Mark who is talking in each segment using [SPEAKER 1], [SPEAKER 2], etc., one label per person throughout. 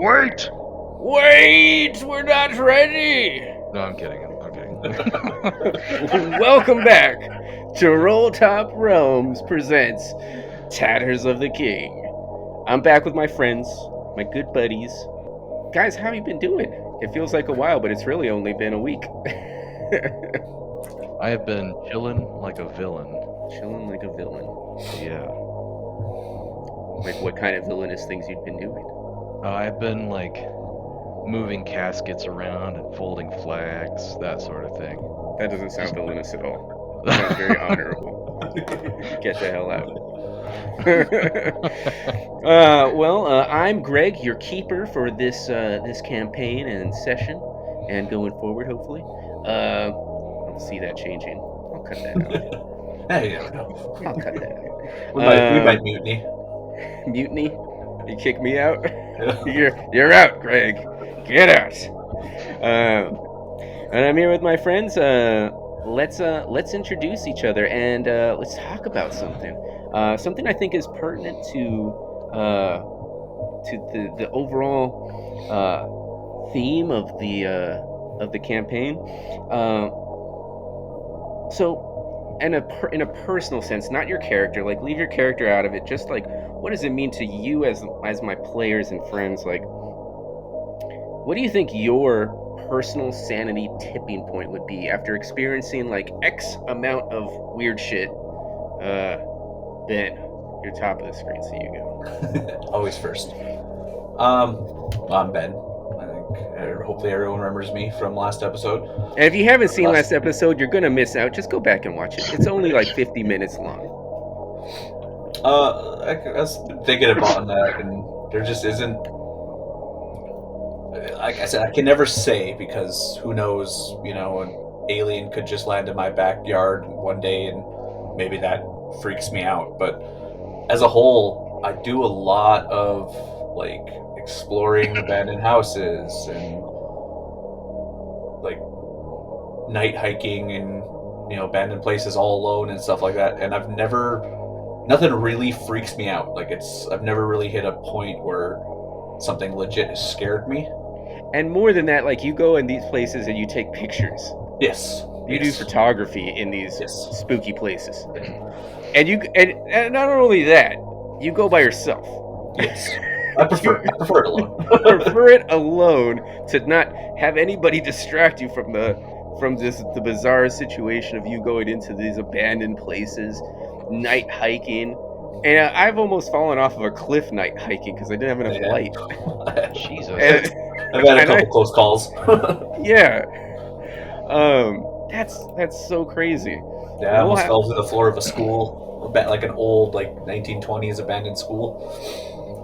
[SPEAKER 1] Wait!
[SPEAKER 2] Wait! We're not ready!
[SPEAKER 1] No, I'm kidding.
[SPEAKER 2] Welcome back to Roll Top Realms presents Tatters of the King. I'm back with my friends, my good buddies. Guys, how you been doing? It feels like a while, but it's really only been a week.
[SPEAKER 1] I have been chilling like a villain.
[SPEAKER 2] Chilling like a villain.
[SPEAKER 1] Yeah.
[SPEAKER 2] Like what kind of villainous things you've been doing?
[SPEAKER 1] I've been like moving caskets around and folding flags, that sort of thing.
[SPEAKER 2] That doesn't sound villainous at all. That sounds very honorable. Get the hell out. I'm Greg, your keeper for this campaign and session, and going forward, hopefully. I don't see that changing. I'll cut that out.
[SPEAKER 3] Hey, no.
[SPEAKER 2] I'll cut that out.
[SPEAKER 3] We might mutiny.
[SPEAKER 2] Mutiny? You kick me out? You're out, Greg. Get out. And I'm here with my friends. Let's introduce each other and let's talk about something. Something I think is pertinent to the overall theme of the campaign. So, in a personal sense, not your character. Like, leave your character out of it. Just like, what does it mean to you as my players and friends? Like, what do you think your personal sanity tipping point would be after experiencing like X amount of weird shit? Ben, you're top of the screen, so you go.
[SPEAKER 3] Always first. I'm Ben. I think hopefully everyone remembers me from last episode.
[SPEAKER 2] And if you haven't seen last episode, you're gonna miss out. Just go back and watch it. It's only like 50 minutes long.
[SPEAKER 3] I was thinking about that, and there just isn't. Like I said, I can never say because who knows? You know, an alien could just land in my backyard one day, and maybe that freaks me out. But as a whole, I do a lot of like exploring abandoned houses and like night hiking and abandoned places all alone and stuff like that. And nothing really freaks me out. Like I've never really hit a point where something legit has scared me.
[SPEAKER 2] And more than that, like you go in these places and you take pictures.
[SPEAKER 3] Yes.
[SPEAKER 2] You do photography in these spooky places. And and not only that, you go by yourself.
[SPEAKER 3] Yes. I prefer it alone.
[SPEAKER 2] Prefer it alone to not have anybody distract you from the bizarre situation of you going into these abandoned places, night hiking. And I've almost fallen off of a cliff night hiking because I didn't have enough light.
[SPEAKER 1] Jesus.
[SPEAKER 3] I've had a couple close calls.
[SPEAKER 2] Yeah. That's so crazy.
[SPEAKER 3] Yeah, I almost fell to the floor of a school, like an old 1920s abandoned school.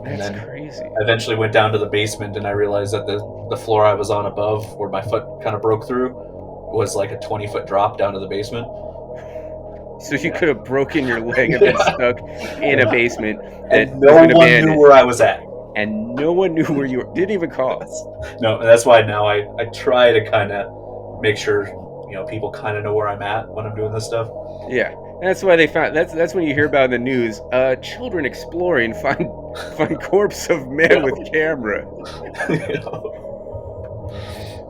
[SPEAKER 2] That's crazy.
[SPEAKER 3] I eventually went down to the basement and I realized that the floor I was on above, where my foot kind of broke through, was like a 20-foot drop down to the basement.
[SPEAKER 2] So you could have broken your leg and been stuck in a basement.
[SPEAKER 3] And no one knew where I was at.
[SPEAKER 2] And no one knew where you were. Didn't even call.
[SPEAKER 3] No, that's why now I try to kind of make sure people kind of know where I'm at when I'm doing this stuff.
[SPEAKER 2] Yeah, that's why they found. That's when you hear about in the news. Children exploring find corpse of man with camera.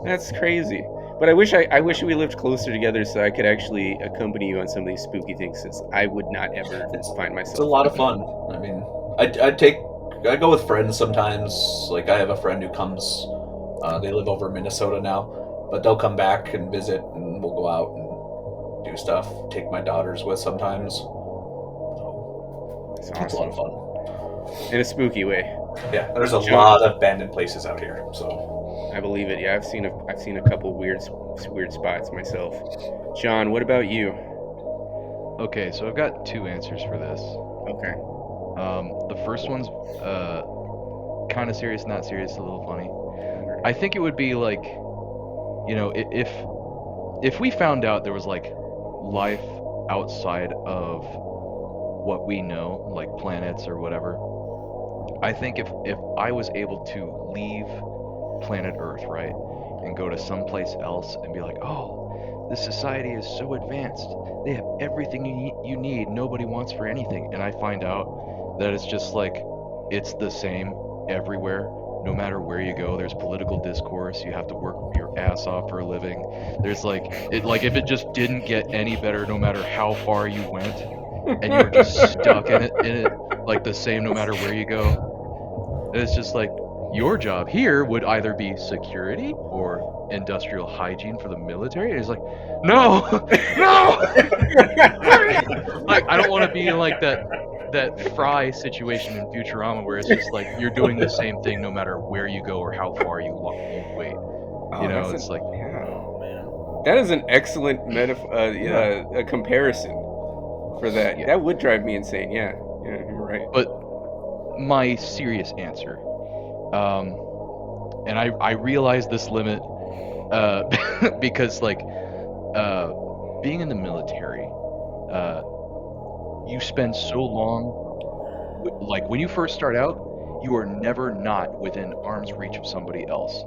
[SPEAKER 2] That's crazy. But I wish we lived closer together so I could actually accompany you on some of these spooky things, since I would not ever find myself.
[SPEAKER 3] It's a lot of fun. I mean, I go with friends sometimes. Like I have a friend who comes. They live over in Minnesota now, but they'll come back and visit, and we'll go out and do stuff. Take my daughters with sometimes. So
[SPEAKER 2] it's
[SPEAKER 3] a lot of fun.
[SPEAKER 2] In a spooky way.
[SPEAKER 3] Yeah, there's a lot of abandoned places out here. So.
[SPEAKER 2] I believe it. Yeah, I've seen a couple weird spots myself. John, what about you?
[SPEAKER 1] Okay, so I've got two answers for this.
[SPEAKER 2] Okay.
[SPEAKER 1] The first one's kind of serious, not serious, a little funny. I think it would be like, if we found out there was like life outside of what we know, like planets or whatever. I think if I was able to leave planet Earth, right, and go to someplace else and be like, oh, this society is so advanced, they have everything you need, nobody wants for anything, and I find out that it's just like it's the same everywhere, no matter where you go. There's political discourse. You have to work your ass off for a living. There's like if it just didn't get any better, no matter how far you went, and you were just stuck in it like the same no matter where you go. And it's just like your job here would either be security or industrial hygiene for the military. And it's like, no, no. Like I don't want to be in like that Fry situation in Futurama where it's just like you're doing the same thing no matter where you go or how far you wait. You know, it's like,
[SPEAKER 4] Oh man.
[SPEAKER 2] that is an excellent a comparison for that.
[SPEAKER 1] Yeah.
[SPEAKER 2] That would drive me insane. Yeah, you're right.
[SPEAKER 1] But my serious answer, and I realize this limit because like being in the military, you spend so long, like when you first start out, you are never not within arm's reach of somebody else.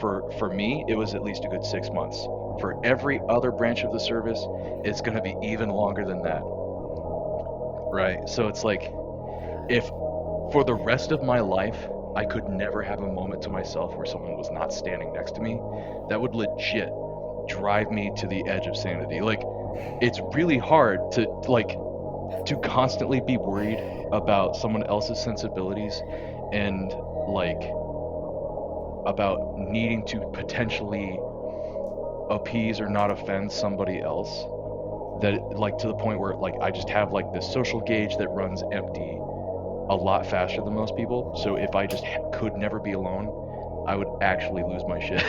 [SPEAKER 1] For me, it was at least a good 6 months. For every other branch of the service, it's going to be even longer than that. Right? So it's like, if for the rest of my life, I could never have a moment to myself where someone was not standing next to me, that would legit drive me to the edge of sanity. Like, it's really hard to constantly be worried about someone else's sensibilities and like about needing to potentially appease or not offend somebody else, that like to the point where like I just have like this social gauge that runs empty a lot faster than most people. So if I just could never be alone, I would actually lose my shit.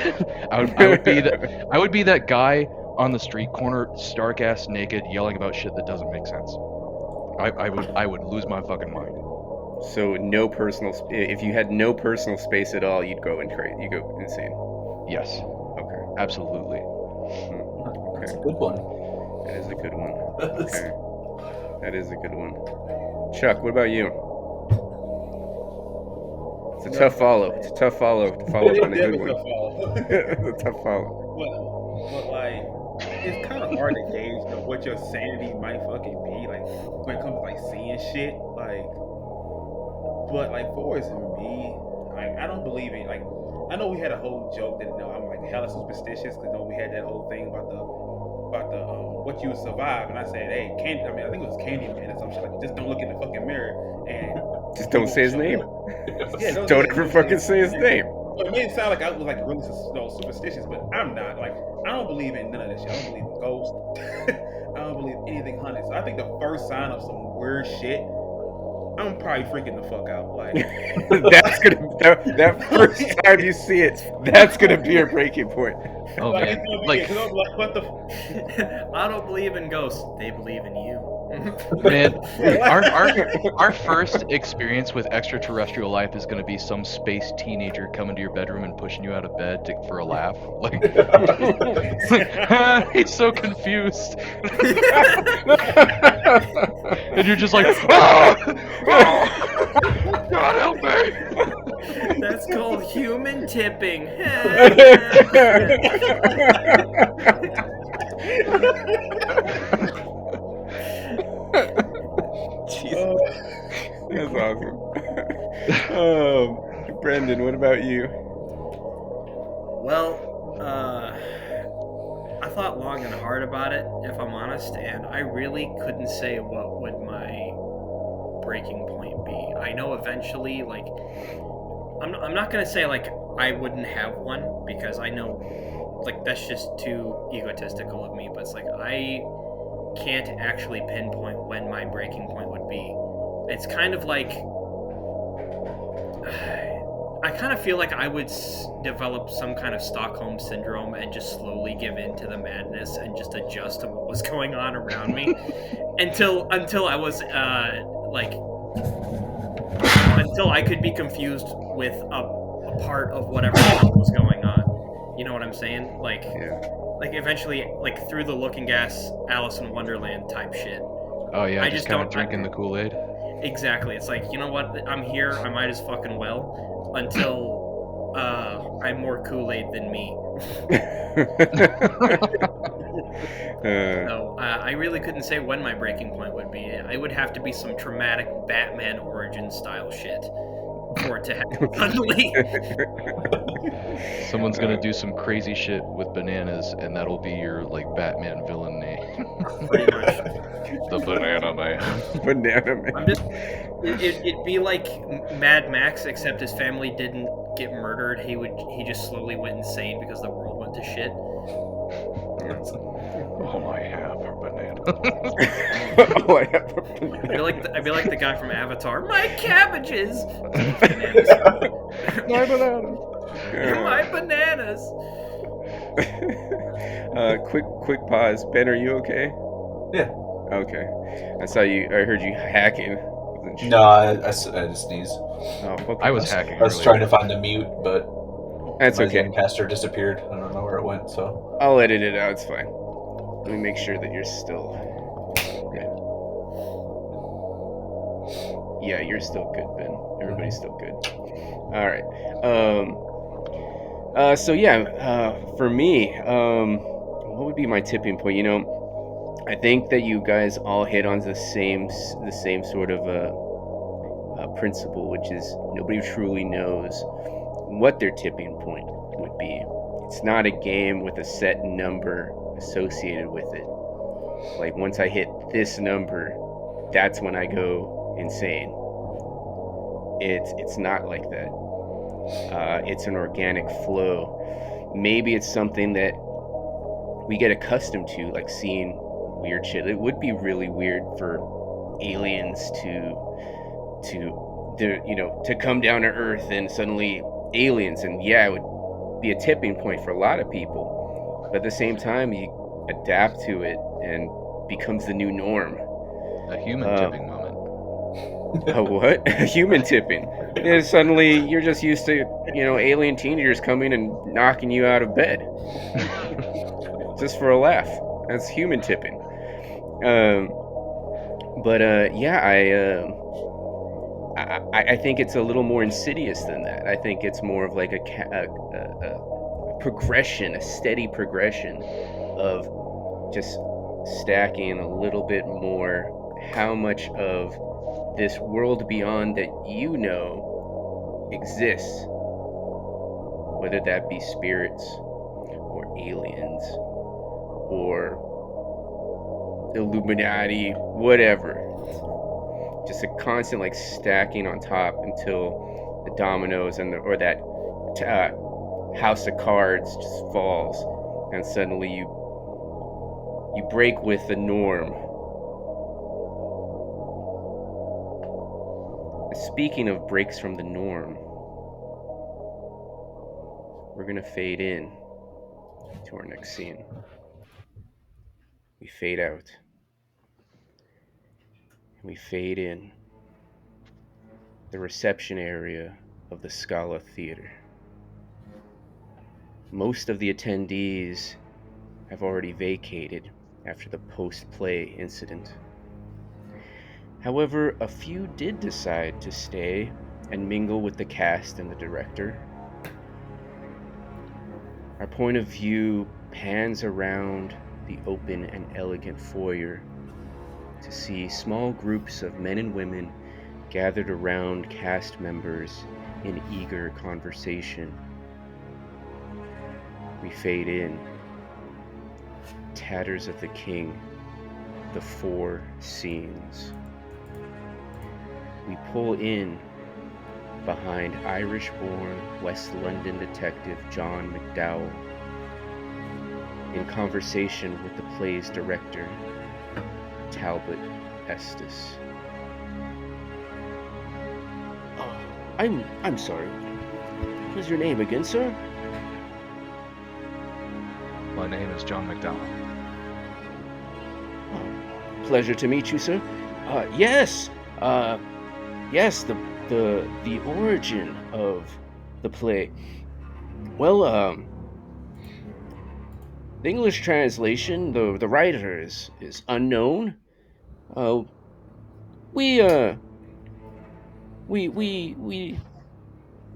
[SPEAKER 1] I would be that guy on the street corner, stark ass naked, yelling about shit that doesn't make sense. I would lose my fucking mind.
[SPEAKER 2] So no personal. If you had no personal space at all, you'd go you go insane.
[SPEAKER 1] Yes,
[SPEAKER 2] Okay.
[SPEAKER 1] absolutely.
[SPEAKER 3] That's a
[SPEAKER 2] Okay.
[SPEAKER 3] good one.
[SPEAKER 2] That is a good one. Okay. That is a good one. Chuck, what about you? It's a tough follow. It's a tough follow to follow up on a good one. It's a tough follow.
[SPEAKER 4] But like, it's kind of hard to gauge what your sanity might fucking be, like when it comes to like seeing shit, like. But like for me, like I don't believe in like. I know we had a whole joke that I'm like hella superstitious because we had that whole thing about the what you would survive, and I said, hey, Candy. I mean, I think it was Candyman or some shit. Like, just don't look in the fucking mirror and
[SPEAKER 2] Just don't say his name.
[SPEAKER 4] Yeah,
[SPEAKER 2] Don't ever fucking say his name.
[SPEAKER 4] It made it sound like I was like really superstitious, but I'm not. Like I don't believe in none of that shit. I don't believe in ghosts. I don't believe anything haunted. So I think the first sign of some weird shit, I'm probably freaking the fuck out. Like
[SPEAKER 2] That's gonna that first time you see it, that's gonna be your breaking point.
[SPEAKER 1] Oh
[SPEAKER 4] like,
[SPEAKER 1] man,
[SPEAKER 4] it's gonna be-
[SPEAKER 1] like
[SPEAKER 4] 'cause I'm like, what the?
[SPEAKER 5] I don't believe in ghosts. They believe in you.
[SPEAKER 1] man, our first experience with extraterrestrial life is going to be some space teenager coming to your bedroom and pushing you out of bed for a laugh. Like, it's like, he's so confused, and you're just like, oh, God help me!
[SPEAKER 5] That's called human tipping.
[SPEAKER 2] Jesus. That's awesome. Brenden, what about you?
[SPEAKER 5] Well, I thought long and hard about it, if I'm honest, and I really couldn't say what would my breaking point be. I know eventually, like, I'm not gonna say like I wouldn't have one because I know, like, that's just too egotistical of me. But it's like I can't actually pinpoint when my breaking point would be. It's kind of like I kind of feel like I would develop some kind of Stockholm syndrome and just slowly give in to the madness and just adjust to what was going on around me until I was until I could be confused with a part of whatever was going on. You know what I'm saying? Like,
[SPEAKER 2] Yeah.
[SPEAKER 5] like eventually, like through the Looking Glass, Alice in Wonderland type shit.
[SPEAKER 1] Oh yeah,
[SPEAKER 5] I
[SPEAKER 1] just
[SPEAKER 5] just
[SPEAKER 1] kind of
[SPEAKER 5] don't-
[SPEAKER 1] drinking the Kool-Aid.
[SPEAKER 5] Exactly. It's like, you know what? I'm here. I might as fucking well until I'm more Kool-Aid than me. So I really couldn't say when my breaking point would be. It would have to be some traumatic Batman origin style shit. for it to happen suddenly.
[SPEAKER 1] Someone's gonna do some crazy shit with bananas, and that'll be your like Batman villain name.
[SPEAKER 5] Pretty much.
[SPEAKER 1] The Banana Man.
[SPEAKER 2] Banana Man.
[SPEAKER 5] I'm just. It'd be like Mad Max, except his family didn't get murdered. He just slowly went insane because the world went to shit.
[SPEAKER 1] All I have are bananas.
[SPEAKER 2] Oh, I have a banana.
[SPEAKER 5] I'd be like the guy from Avatar. My cabbages. Bananas.
[SPEAKER 1] My bananas.
[SPEAKER 5] My bananas.
[SPEAKER 2] Quick pause. Ben, are you okay?
[SPEAKER 3] Yeah.
[SPEAKER 2] Okay. I heard you hacking. Wasn't sure.
[SPEAKER 3] No, I just sneezed.
[SPEAKER 2] Oh, okay.
[SPEAKER 1] I was hacking.
[SPEAKER 3] I was
[SPEAKER 1] earlier.
[SPEAKER 3] trying to find a mute, but
[SPEAKER 2] That's
[SPEAKER 3] my
[SPEAKER 2] okay.
[SPEAKER 3] Zencaster disappeared. I don't know where it went. So
[SPEAKER 2] I'll edit it out. It's fine. Let me make sure that you're still good. Yeah, you're still good, Ben. Everybody's still good. All right. So yeah, for me, what would be my tipping point? You know, I think that you guys all hit on the same sort of principle, which is nobody truly knows what their tipping point would be. It's not a game with a set number associated with it. Like once I hit this number, that's when I go insane. It's not like that. It's an organic flow. Maybe it's something that we get accustomed to, like seeing weird shit. It would be really weird for aliens to come down to Earth and suddenly aliens, and yeah, it would be a tipping point for a lot of people. But at the same time, you adapt to it and becomes the new norm.
[SPEAKER 1] A human tipping moment.
[SPEAKER 2] A what? A human tipping. And suddenly you're just used to, alien teenagers coming and knocking you out of bed. Just for a laugh. That's human tipping. I think it's a little more insidious than that. I think it's more of like a progression, a steady progression of just stacking a little bit more how much of this world beyond that exists, whether that be spirits or aliens or Illuminati, whatever. Just a constant like stacking on top until the dominoes or that house of cards just falls, and suddenly you break with the norm. Speaking of breaks from the norm, we're gonna fade in to our next scene. We fade out. We fade in the reception area of the Scala Theater. Most of the attendees have already vacated after the post-play incident. However, a few did decide to stay and mingle with the cast and the director. Our point of view pans around the open and elegant foyer to see small groups of men and women gathered around cast members in eager conversation. We fade in. Tatters of the King, the 4 scenes. We pull in behind Irish-born West London detective Jon McDowell in conversation with the play's director, Talbot Estes. I'm sorry. What is your name again, sir?
[SPEAKER 1] My name is Jon McDowell.
[SPEAKER 2] Pleasure to meet you, sir. Yes, the origin of the play. Well, the English translation, the writer is unknown. We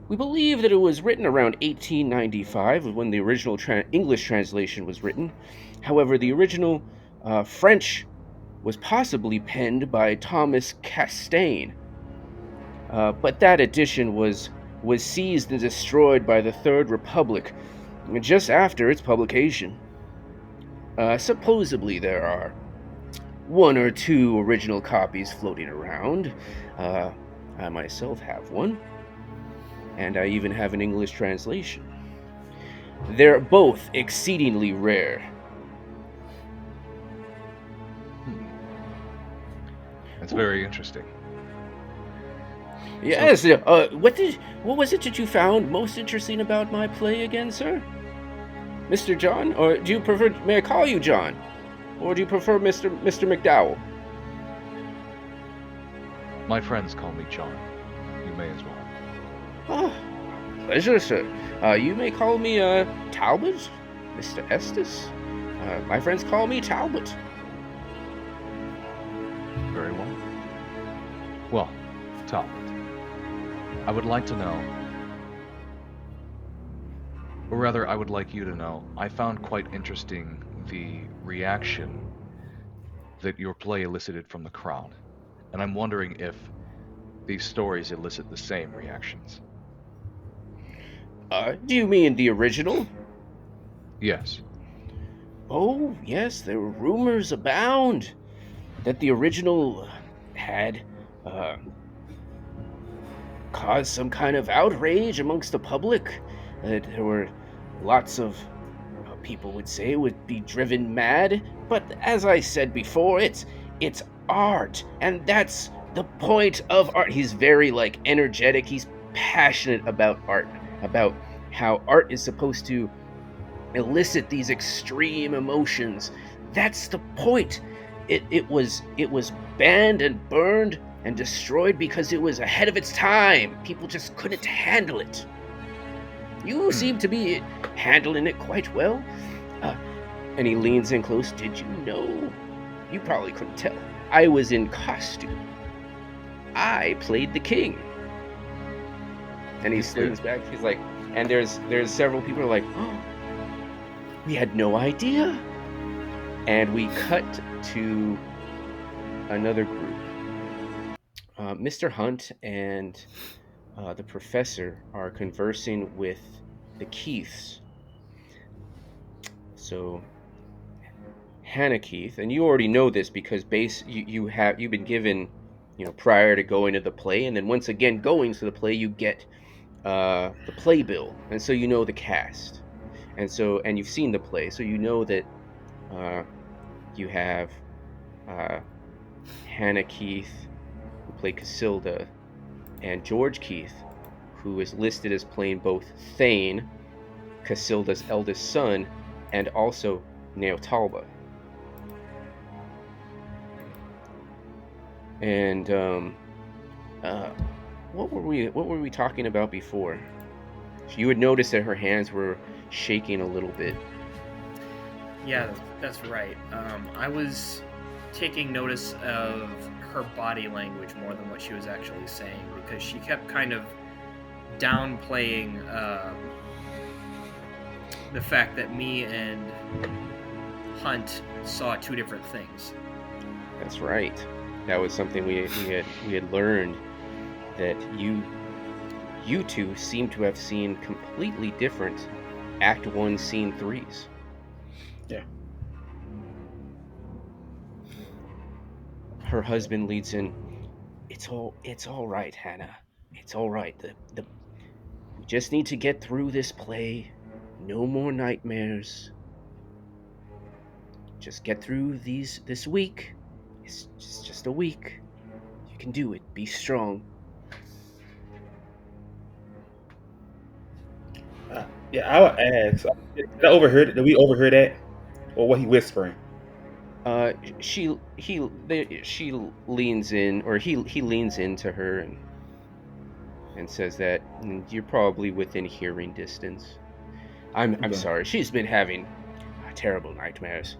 [SPEAKER 2] believe that it was written around 1895 when the original English translation was written. However, the original French was possibly penned by Thomas Castaigne. but that edition was seized and destroyed by the Third Republic just after its publication. Supposedly there are one or two original copies floating around. I myself have one, and I even have an English translation. They're both exceedingly rare.
[SPEAKER 1] That's very interesting.
[SPEAKER 2] Yes. What was it that you found most interesting about my play again, sir? Mr. John, or do you prefer? May I call you John, or do you prefer Mr. McDowell?
[SPEAKER 1] My friends call me John. You may as well.
[SPEAKER 2] Ah, pleasure, sir. You may call me Talbot, Mr. Estes. My friends call me Talbot.
[SPEAKER 1] Very well. Well, Talbot, I would like to know, or rather, I would like you to know, I found quite interesting the reaction that your play elicited from the crowd, and I'm wondering if these stories elicit the same reactions.
[SPEAKER 2] Do you mean the original?
[SPEAKER 1] Yes.
[SPEAKER 2] Oh, yes, there were rumors abound that the original had caused some kind of outrage amongst the public. There were lots of people would say would be driven mad, but as I said before, it's art, and that's the point of art. He's very energetic. He's passionate about art, about how art is supposed to elicit these extreme emotions. That's the point. It was banned and burned and destroyed because it was ahead of its time. People just couldn't handle it. You seem to be handling it quite well. And he leans in close. Did you know? You probably couldn't tell. I was in costume. I played the king. And he slings back. He's like, and there's several people who are like, oh, we had no idea. And we cut to another group. Mr. Hunt and the professor are conversing with the Keiths. So Hannah Keith, and you already know this because you've been given, prior to going to the play, and then once again going to the play, you get the playbill, and so you know the cast, and you've seen the play, so you know that you have Hannah Keith, who played Casilda, and George Keith, who is listed as playing both Thane, Casilda's eldest son, and also Neotalba. And what were we talking about before? You would notice that her hands were shaking a little bit.
[SPEAKER 5] Yeah, that's right. I was taking notice of her body language more than what she was actually saying, because she kept kind of downplaying the fact that me and Hunt saw two different things.
[SPEAKER 2] That's right. That was something we had learned, that you two seem to have seen completely different Act 1, Scene 3s.
[SPEAKER 4] Yeah.
[SPEAKER 2] Her husband leads in, It's all right, Hannah. It's all right. We just need to get through this play. No more nightmares. Just get through this week. It's just a week. You can do it. Be strong.
[SPEAKER 4] Yeah, I would ask. Did we overhear that, or what he whispering?
[SPEAKER 2] She leans in, or he leans into her and says that you're probably within hearing distance. I'm sorry. She's been having terrible nightmares.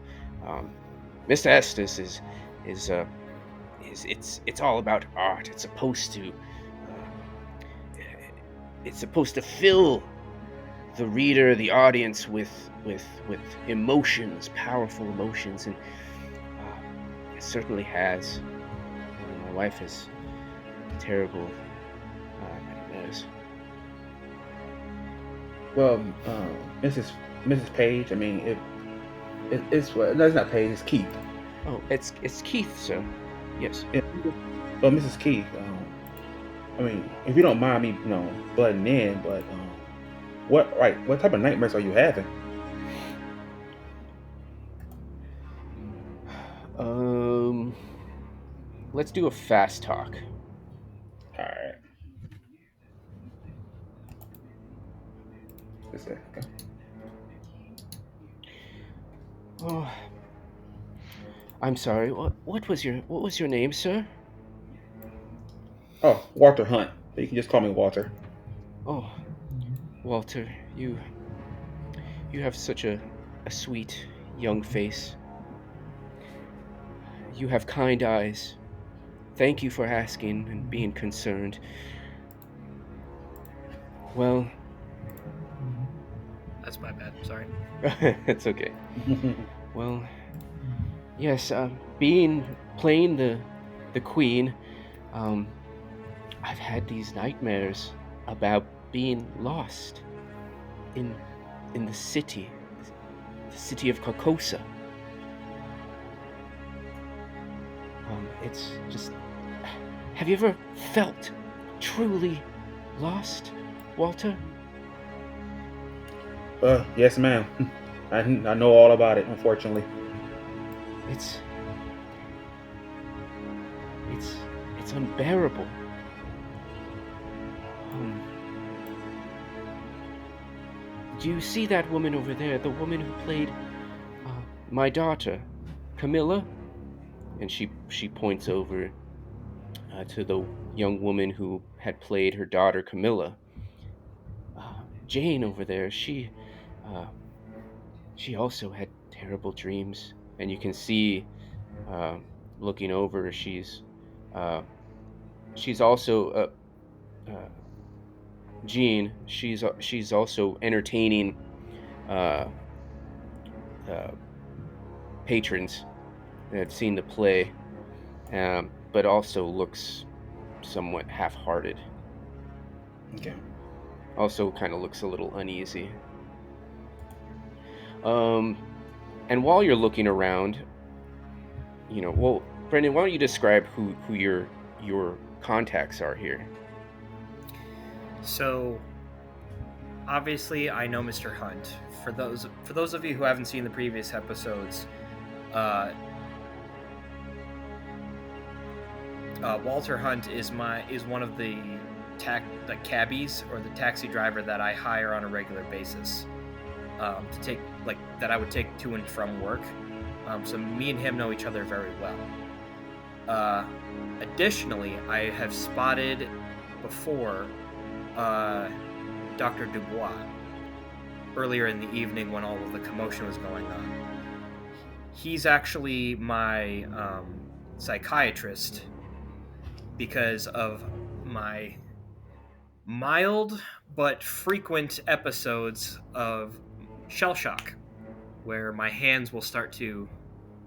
[SPEAKER 2] Mr. Estes is it's all about art. It's supposed to fill the reader, the audience, with emotions, powerful emotions, and it certainly has. My wife has terrible says.
[SPEAKER 4] Well, Mrs. Page. I mean, it's well, no, it's not Page. It's Keith.
[SPEAKER 2] Oh, it's Keith, sir. Yes.
[SPEAKER 4] Yeah. Well, Mrs. Keith. I mean, if you don't mind me, butting in, but what type of nightmares are you having?
[SPEAKER 2] Let's do a fast talk.
[SPEAKER 4] All right. Just a second.
[SPEAKER 2] Oh, I'm sorry. What was your name, sir?
[SPEAKER 4] Oh, Walter Hunt. You can just call me Walter.
[SPEAKER 2] Oh, Walter, you have such a sweet young face. You have kind eyes. Thank you for asking and being concerned. Well,
[SPEAKER 5] That's my bad. Sorry.
[SPEAKER 2] it's okay. Well, yes, playing the queen, I've had these nightmares about being lost in the city of Carcosa. It's just, have you ever felt truly lost, Walter?
[SPEAKER 4] Yes, ma'am. I know all about it, unfortunately.
[SPEAKER 2] It's unbearable. Do you see that woman over there? The woman who played my daughter, Camilla? And she points over to the young woman who had played her daughter, Camilla. Jane over there, she also had terrible dreams, and you can see, looking over, she's also Jean. She's also entertaining patrons that have seen the play, but also looks somewhat half-hearted.
[SPEAKER 4] Okay.
[SPEAKER 2] Also kind of looks a little uneasy. And while you're looking around, Brenden, why don't you describe who your contacts are here?
[SPEAKER 5] So, obviously, I know Mr. Hunt. For those of you who haven't seen the previous episodes, Walter Hunt is one of the cabbies or the taxi driver that I hire on a regular basis to take that I would take to and from work. So me and him know each other very well. Additionally, I have spotted before Dr. DuBois earlier in the evening when all of the commotion was going on. He's actually my psychiatrist because of my mild but frequent episodes of shell shock, where my hands will start to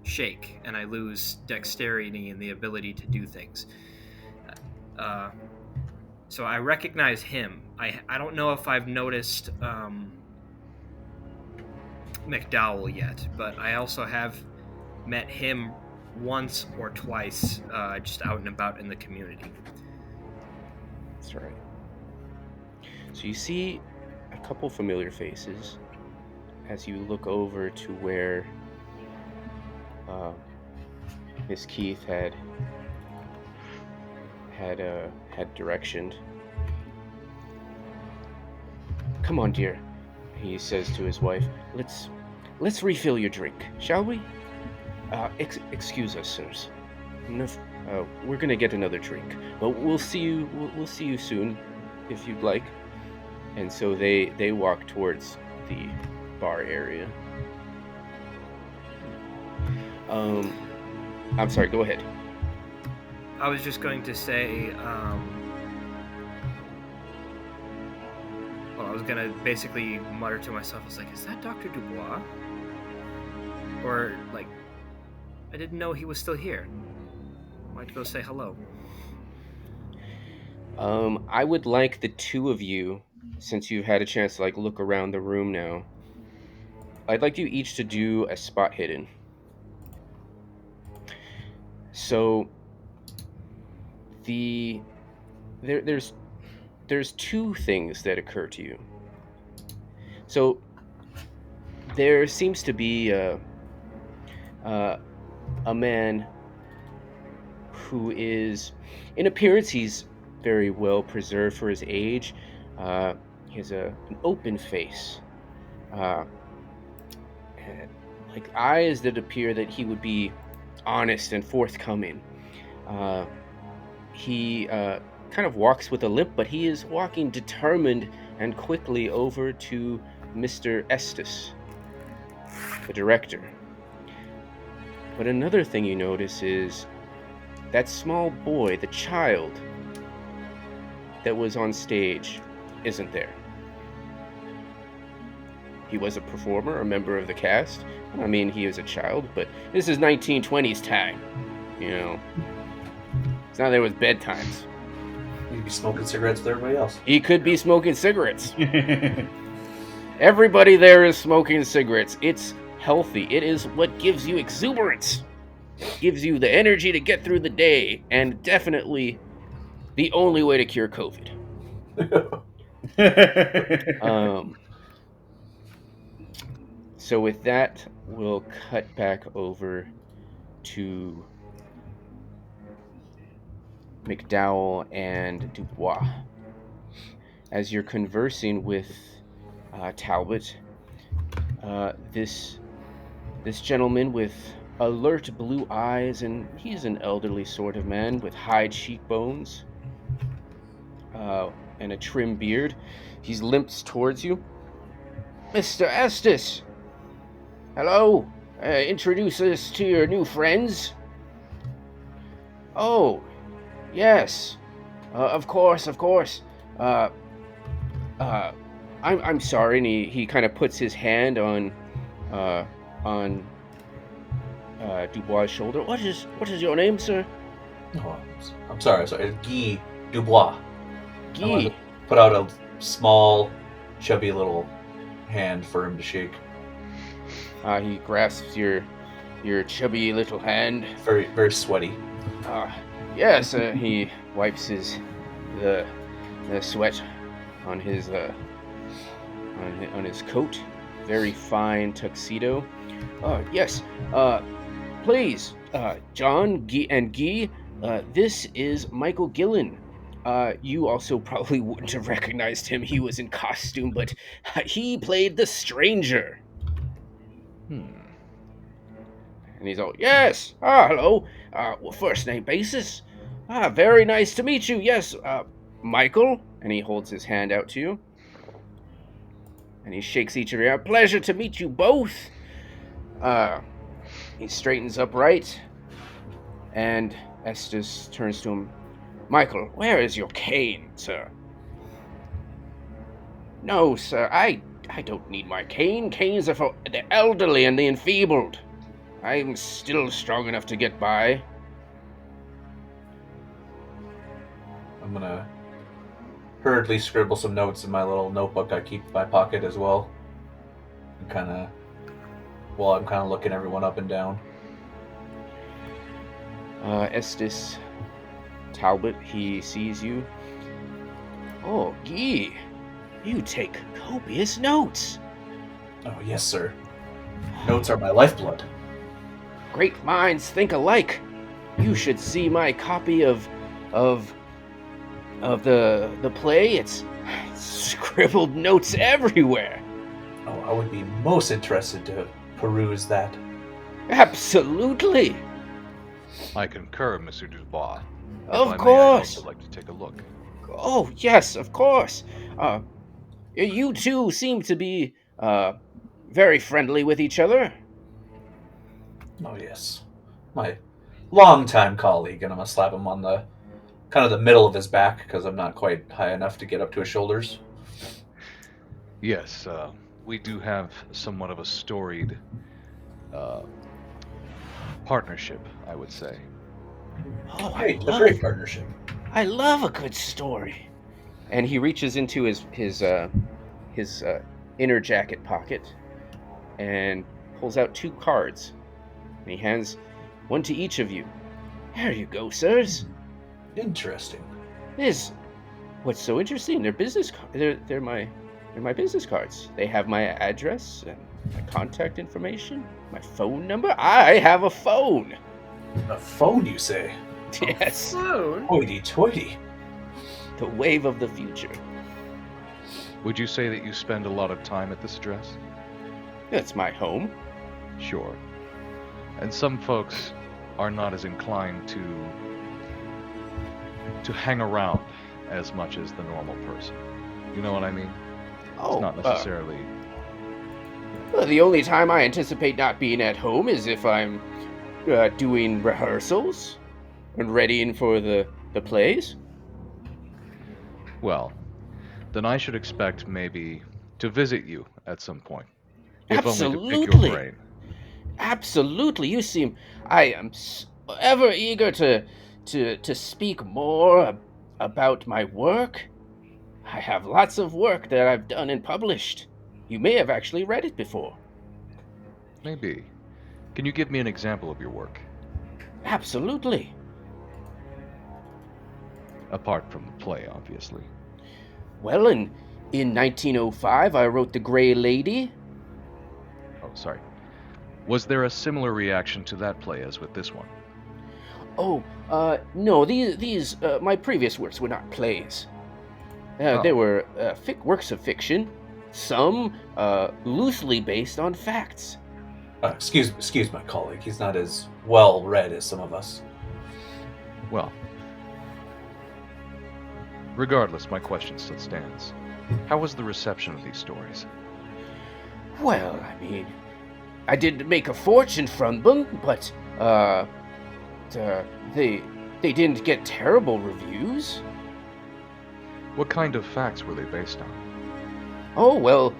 [SPEAKER 5] shake and I lose dexterity and the ability to do things. So I recognize him. I don't know if I've noticed McDowell yet, but I also have met him once or twice just out and about in the community.
[SPEAKER 2] That's right. So you see a couple familiar faces as you look over to where Miss Keith had directioned. Come on, dear, he says to his wife. Let's refill your drink, shall we? Excuse us, sirs. We're gonna get another drink, but we'll see you soon, if you'd like. And so they walk towards the bar area. I'm sorry, go ahead.
[SPEAKER 5] I was just going to say, I was going to basically mutter to myself, I was like, is that Dr. DuBois? Or, I didn't know he was still here. I might go say hello.
[SPEAKER 2] I would like the two of you, since you've had a chance to like look around the room now, I'd like you each to do a spot hidden. So there's two things that occur to you. So there seems to be a man who is, in appearance, he's very well preserved for his age. He has an open face, and, like eyes that appear that he would be honest and forthcoming. He kind of walks with a limp, but he is walking determined and quickly over to Mr. Estes, the director. But another thing you notice is that small boy, the child that was on stage, isn't there. He was a performer, a member of the cast. I mean, he was a child, but this is 1920s time, you know. It's not there with bedtimes.
[SPEAKER 3] He'd be smoking cigarettes with everybody else.
[SPEAKER 2] He could be smoking cigarettes. Everybody there is smoking cigarettes. It's healthy. It is what gives you exuberance. It gives you the energy to get through the day, and definitely the only way to cure COVID. So with that, we'll cut back over to McDowell and DuBois. As you're conversing with Talbot, this gentleman with alert blue eyes, and he's an elderly sort of man with high cheekbones and a trim beard. He limps towards you. Mr. Estes! Hello? Introduce us to your new friends? Oh, yes. Of course. I'm sorry, and he kind of puts his hand on Dubois' shoulder. What is your name, sir?
[SPEAKER 3] Oh, I'm sorry. It's Guy DuBois.
[SPEAKER 2] Guy.
[SPEAKER 3] Put out a small, chubby little hand for him to shake.
[SPEAKER 2] He grasps your chubby little hand.
[SPEAKER 3] Very, very sweaty.
[SPEAKER 2] Yes. He wipes the sweat on his on his coat. Very fine tuxedo. Yes. Please, John, Guy, and Guy. This is Michael Gillen. You also probably wouldn't have recognized him. He was in costume, but he played the stranger. And he's all, yes. Hello. First name basis. Very nice to meet you. Yes, Michael. And he holds his hand out to you. And he shakes each of you out. Pleasure to meet you both. He straightens upright. And Estes turns to him. Michael, where is your cane, sir? No, sir, I don't need my cane. Canes are for the elderly and the enfeebled. I'm still strong enough to get by.
[SPEAKER 3] I'm gonna hurriedly scribble some notes in my little notebook I keep in my pocket as well. And I'm looking everyone up and down.
[SPEAKER 2] Estes Talbot, he sees you. Oh, Guy, you take copious notes.
[SPEAKER 3] Oh, yes, sir. Notes are my lifeblood.
[SPEAKER 2] Great minds think alike. You should see my copy of the play. It's scribbled notes everywhere.
[SPEAKER 3] Oh, I would be most interested to peruse that.
[SPEAKER 2] Absolutely.
[SPEAKER 1] I concur, Mr. Dubois.
[SPEAKER 2] Of course.
[SPEAKER 1] I'd also like to take a look.
[SPEAKER 2] Oh, yes, of course. You two seem to be very friendly with each other.
[SPEAKER 3] Oh, yes. My longtime colleague, and I'm going to slap him on the kind of the middle of his back because I'm not quite high enough to get up to his shoulders.
[SPEAKER 1] Yes, we do have somewhat of a storied partnership, I would say.
[SPEAKER 2] Oh,
[SPEAKER 3] Great, a great partnership.
[SPEAKER 2] I love a good story. And he reaches into his inner jacket pocket and pulls out 2 cards. And he hands one to each of you. Here you go, sirs.
[SPEAKER 3] Interesting.
[SPEAKER 2] What's so interesting? They're my business cards. They have my address and my contact information, my phone number. I have a phone.
[SPEAKER 3] A phone, you say?
[SPEAKER 2] Yes,
[SPEAKER 5] Phone?
[SPEAKER 3] Hoity-toity.
[SPEAKER 2] the wave of the future.
[SPEAKER 1] Would you say that you spend a lot of time at this address?
[SPEAKER 2] That's my home.
[SPEAKER 1] Sure. And some folks are not as inclined to hang around as much as the normal person. You know what I mean?
[SPEAKER 2] Oh,
[SPEAKER 1] It's not necessarily.
[SPEAKER 2] Well, the only time I anticipate not being at home is if I'm doing rehearsals and readying for the plays.
[SPEAKER 1] Well, then I should expect maybe to visit you at some point. If only to pick
[SPEAKER 2] Absolutely.
[SPEAKER 1] your brain.
[SPEAKER 2] Absolutely. You seem. I am ever eager to speak more about my work. I have lots of work that I've done and published. You may have actually read it before.
[SPEAKER 1] Maybe. Can you give me an example of your work?
[SPEAKER 2] Absolutely.
[SPEAKER 1] Apart from the play, obviously.
[SPEAKER 2] Well, in 1905, I wrote The Grey Lady.
[SPEAKER 1] Oh, sorry. Was there a similar reaction to that play as with this one?
[SPEAKER 2] Oh, no, these my previous works were not plays.
[SPEAKER 1] Oh.
[SPEAKER 2] They were works of fiction, some loosely based on facts.
[SPEAKER 3] Excuse my colleague. He's not as well read as some of us.
[SPEAKER 1] Well, regardless, my question still stands. How was the reception of these stories?
[SPEAKER 2] Well, I mean, I didn't make a fortune from them, but they didn't get terrible reviews.
[SPEAKER 1] What kind of facts were they based on?
[SPEAKER 2] Oh, well,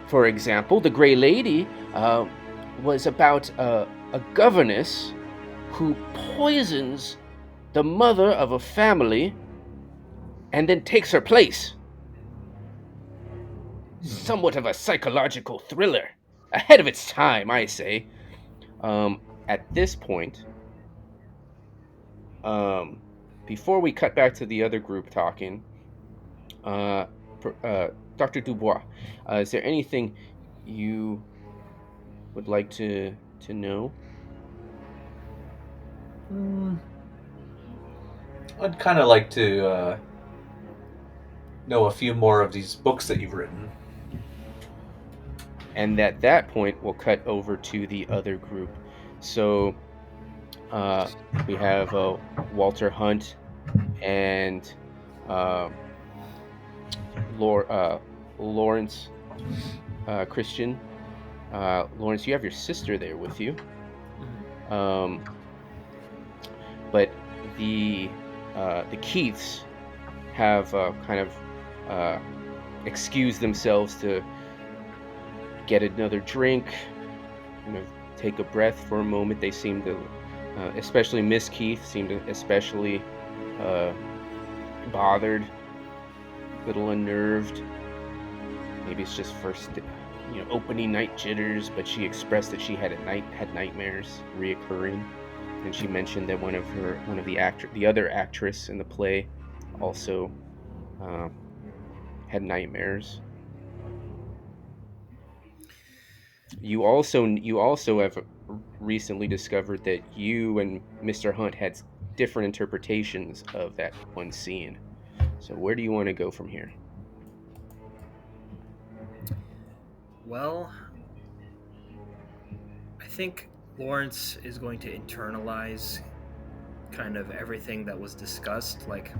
[SPEAKER 2] for example, The Grey Lady was about a governess who poisons the mother of a family and then takes her place. Somewhat of a psychological thriller. Ahead of its time, I say. At this point, before we cut back to the other group talking, Dr. Dubois, is there anything you would like to know?
[SPEAKER 3] I'd kind of like to know a few more of these books that you've written.
[SPEAKER 2] And at that point, we'll cut over to the other group. So we have Walter Hunt and Lawrence Christian. Lawrence, you have your sister there with you. But the Keiths have kind of excused themselves to get another drink, take a breath for a moment. They seem to, especially Miss Keith, seemed especially bothered, a little unnerved. Maybe it's just first, opening night jitters. But she expressed that she had nightmares reoccurring, and she mentioned that the other actress in the play also had nightmares. You also have recently discovered that you and Mr. Hunt had different interpretations of that one scene. So where do you want to go from here?
[SPEAKER 5] Well, I think Lawrence is going to internalize kind of everything that was discussed. Like,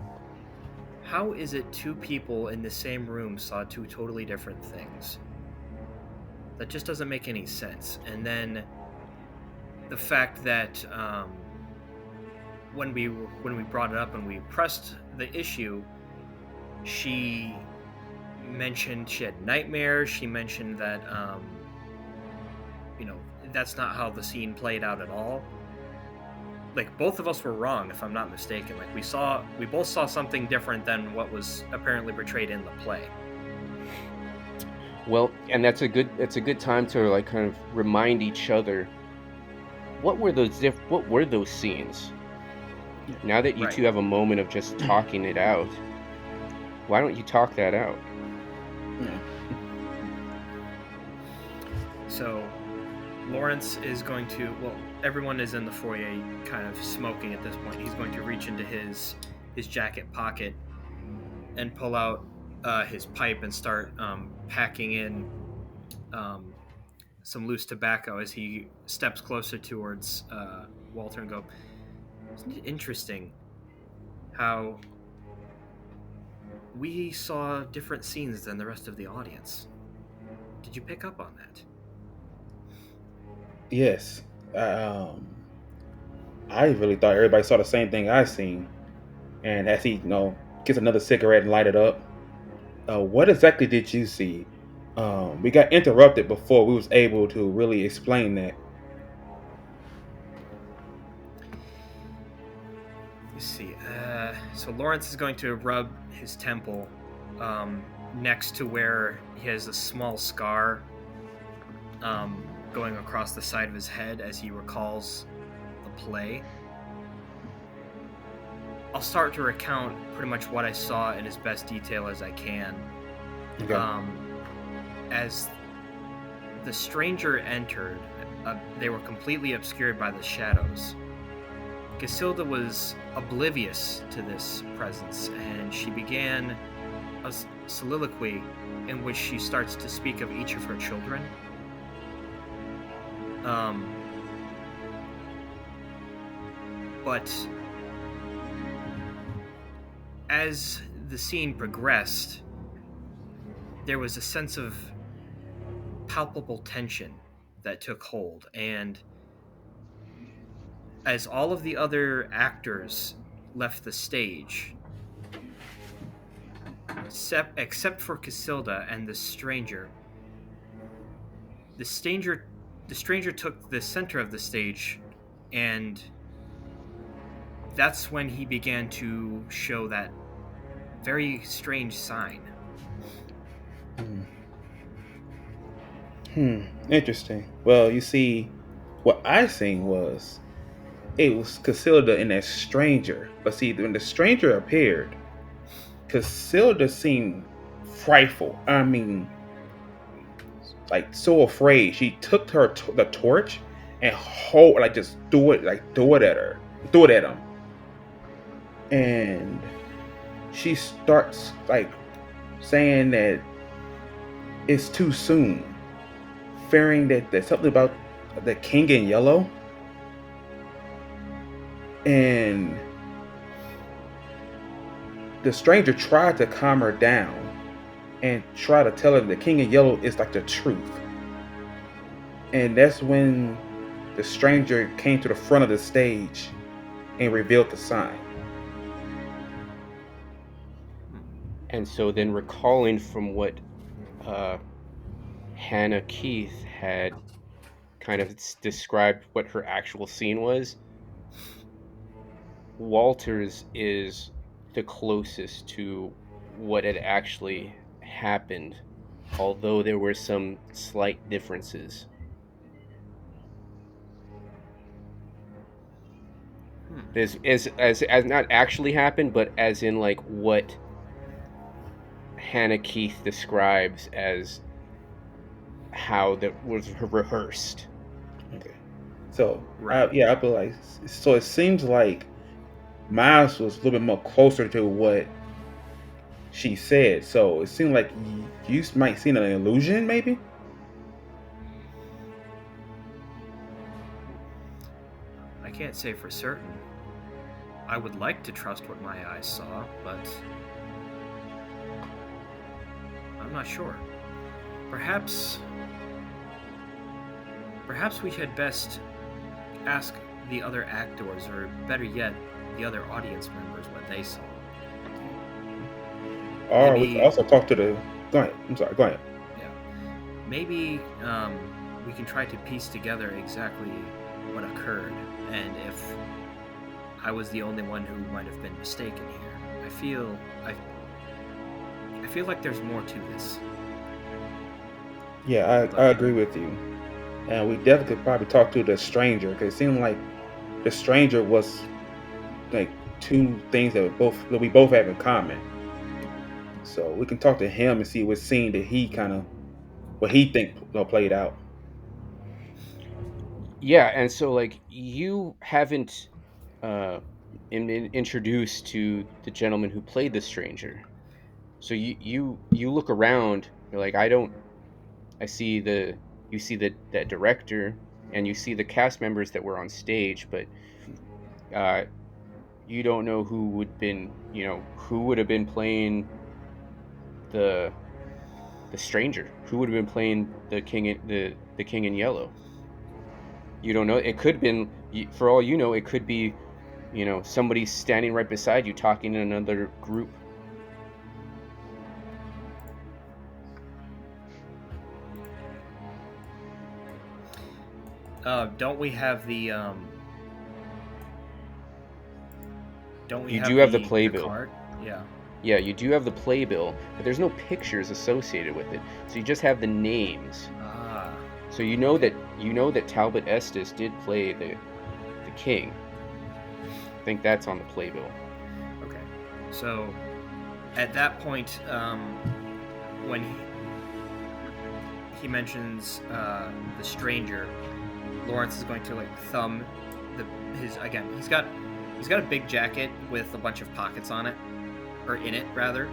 [SPEAKER 5] how is it 2 people in the same room saw 2 totally different things? That just doesn't make any sense. And then the fact that when we brought it up and we pressed the issue, she mentioned she had nightmares. She mentioned that that's not how the scene played out at all. like both of us were wrong, if I'm not mistaken. Like we both saw something different than what was apparently portrayed in the play.
[SPEAKER 2] Well, and that's a good time to like kind of remind each other what were those scenes. Now that you
[SPEAKER 5] Right.
[SPEAKER 2] two have a moment of just talking it out, why don't you talk that out?
[SPEAKER 5] So Lawrence is going to, well, everyone is in the foyer kind of smoking at this point. He's going to reach into his jacket pocket and pull out his pipe and start packing in some loose tobacco as he steps closer towards Walter and go, isn't it interesting how we saw different scenes than the rest of the audience? Did you pick up on that?
[SPEAKER 6] Yes. I really thought everybody saw the same thing I seen. And as he, gets another cigarette and light it up, what exactly did you see? We got interrupted before we was able to really explain that.
[SPEAKER 5] Let's see. So Lawrence is going to rub his temple next to where he has a small scar going across the side of his head as he recalls the play. I'll start to recount pretty much what I saw in as best detail as I can.
[SPEAKER 6] Okay.
[SPEAKER 5] As the stranger entered, they were completely obscured by the shadows. Casilda was oblivious to this presence, and she began a soliloquy in which she starts to speak of each of her children. But as the scene progressed, there was a sense of palpable tension that took hold, and as all of the other actors left the stage, except for Casilda and the stranger took the center of the stage, and that's when he began to show that very strange sign.
[SPEAKER 6] Interesting. Well, you see, what I seen was it was Casilda and that stranger. But see, when the stranger appeared, Casilda seemed frightful. I mean, like so afraid. She took the torch and just threw it at him, and she starts like saying that it's too soon, fearing that there's something about the king in yellow. And the stranger tried to calm her down and try to tell her the king in yellow is like the truth. And that's when the stranger came to the front of the stage and revealed the sign.
[SPEAKER 2] And so then recalling from what Hannah Keith had kind of described what her actual scene was, Walter's is the closest to what had actually happened, although there were some slight differences. As not actually happened, but as in like what Hannah Keith describes as how that was rehearsed.
[SPEAKER 6] Okay. So,
[SPEAKER 5] Right.
[SPEAKER 6] I feel like, so it seems like Miles was a little bit more closer to what she said. So it seemed like you might see an illusion, maybe?
[SPEAKER 5] I can't say for certain. I would like to trust what my eyes saw, but I'm not sure. Perhaps we had best ask the other actors, or better yet, the other audience members what they saw.
[SPEAKER 6] Or we can also talk to the... Go ahead. I'm sorry. Go ahead.
[SPEAKER 5] Yeah. Maybe we can try to piece together exactly what occurred, and if I was the only one who might have been mistaken here. I feel like there's more to this.
[SPEAKER 6] Yeah, I agree with you. And we definitely could probably talk to the stranger, because it seemed like the stranger was like two things that we both have in common. So we can talk to him and see what scene that what he think played out.
[SPEAKER 2] Yeah, and so like you haven't been introduced to the gentleman who played the stranger. So you look around, you're like, I see that director, and you see the cast members that were on stage, but you don't know who would have been playing the stranger, who would have been playing the king in yellow. You don't know. It could have been, for all you know, it could be, somebody standing right beside you talking in another group.
[SPEAKER 5] Don't we have the
[SPEAKER 2] You do have the playbill.
[SPEAKER 5] card? Yeah.
[SPEAKER 2] Yeah, you do have the playbill, but there's no pictures associated with it. So you just have the names.
[SPEAKER 5] Ah.
[SPEAKER 2] So you know that Talbot Estes did play the king. I think that's on the playbill.
[SPEAKER 5] Okay. So at that point, when he mentions the stranger, Lawrence is going to like thumb his again. He's got a big jacket with a bunch of pockets on it, or in it rather,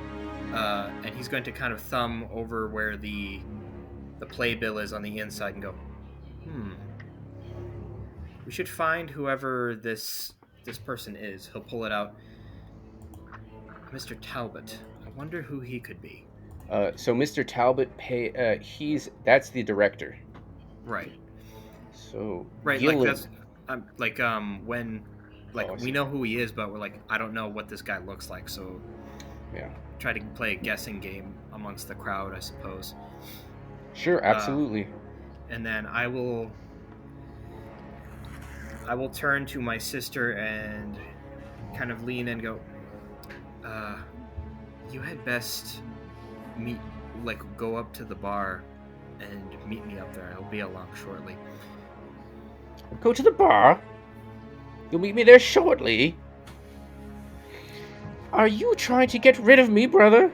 [SPEAKER 5] and he's going to kind of thumb over where the playbill is on the inside and go, we should find whoever this person is. He'll pull it out. Mr. Talbot. I wonder who he could be.
[SPEAKER 2] So Mr. Talbot, that's the director.
[SPEAKER 5] Right.
[SPEAKER 2] So
[SPEAKER 5] right,
[SPEAKER 2] Gillen,
[SPEAKER 5] when we know who he is, but we're like, I don't know what this guy looks like, so
[SPEAKER 2] yeah,
[SPEAKER 5] try to play a guessing game amongst the crowd, I suppose.
[SPEAKER 2] Sure, absolutely.
[SPEAKER 5] And then I will turn to my sister and kind of lean and go, you had best go up to the bar and meet me up there. I'll be along shortly.
[SPEAKER 2] Go to the bar? You'll meet me there shortly? Are you trying to get rid of me, brother?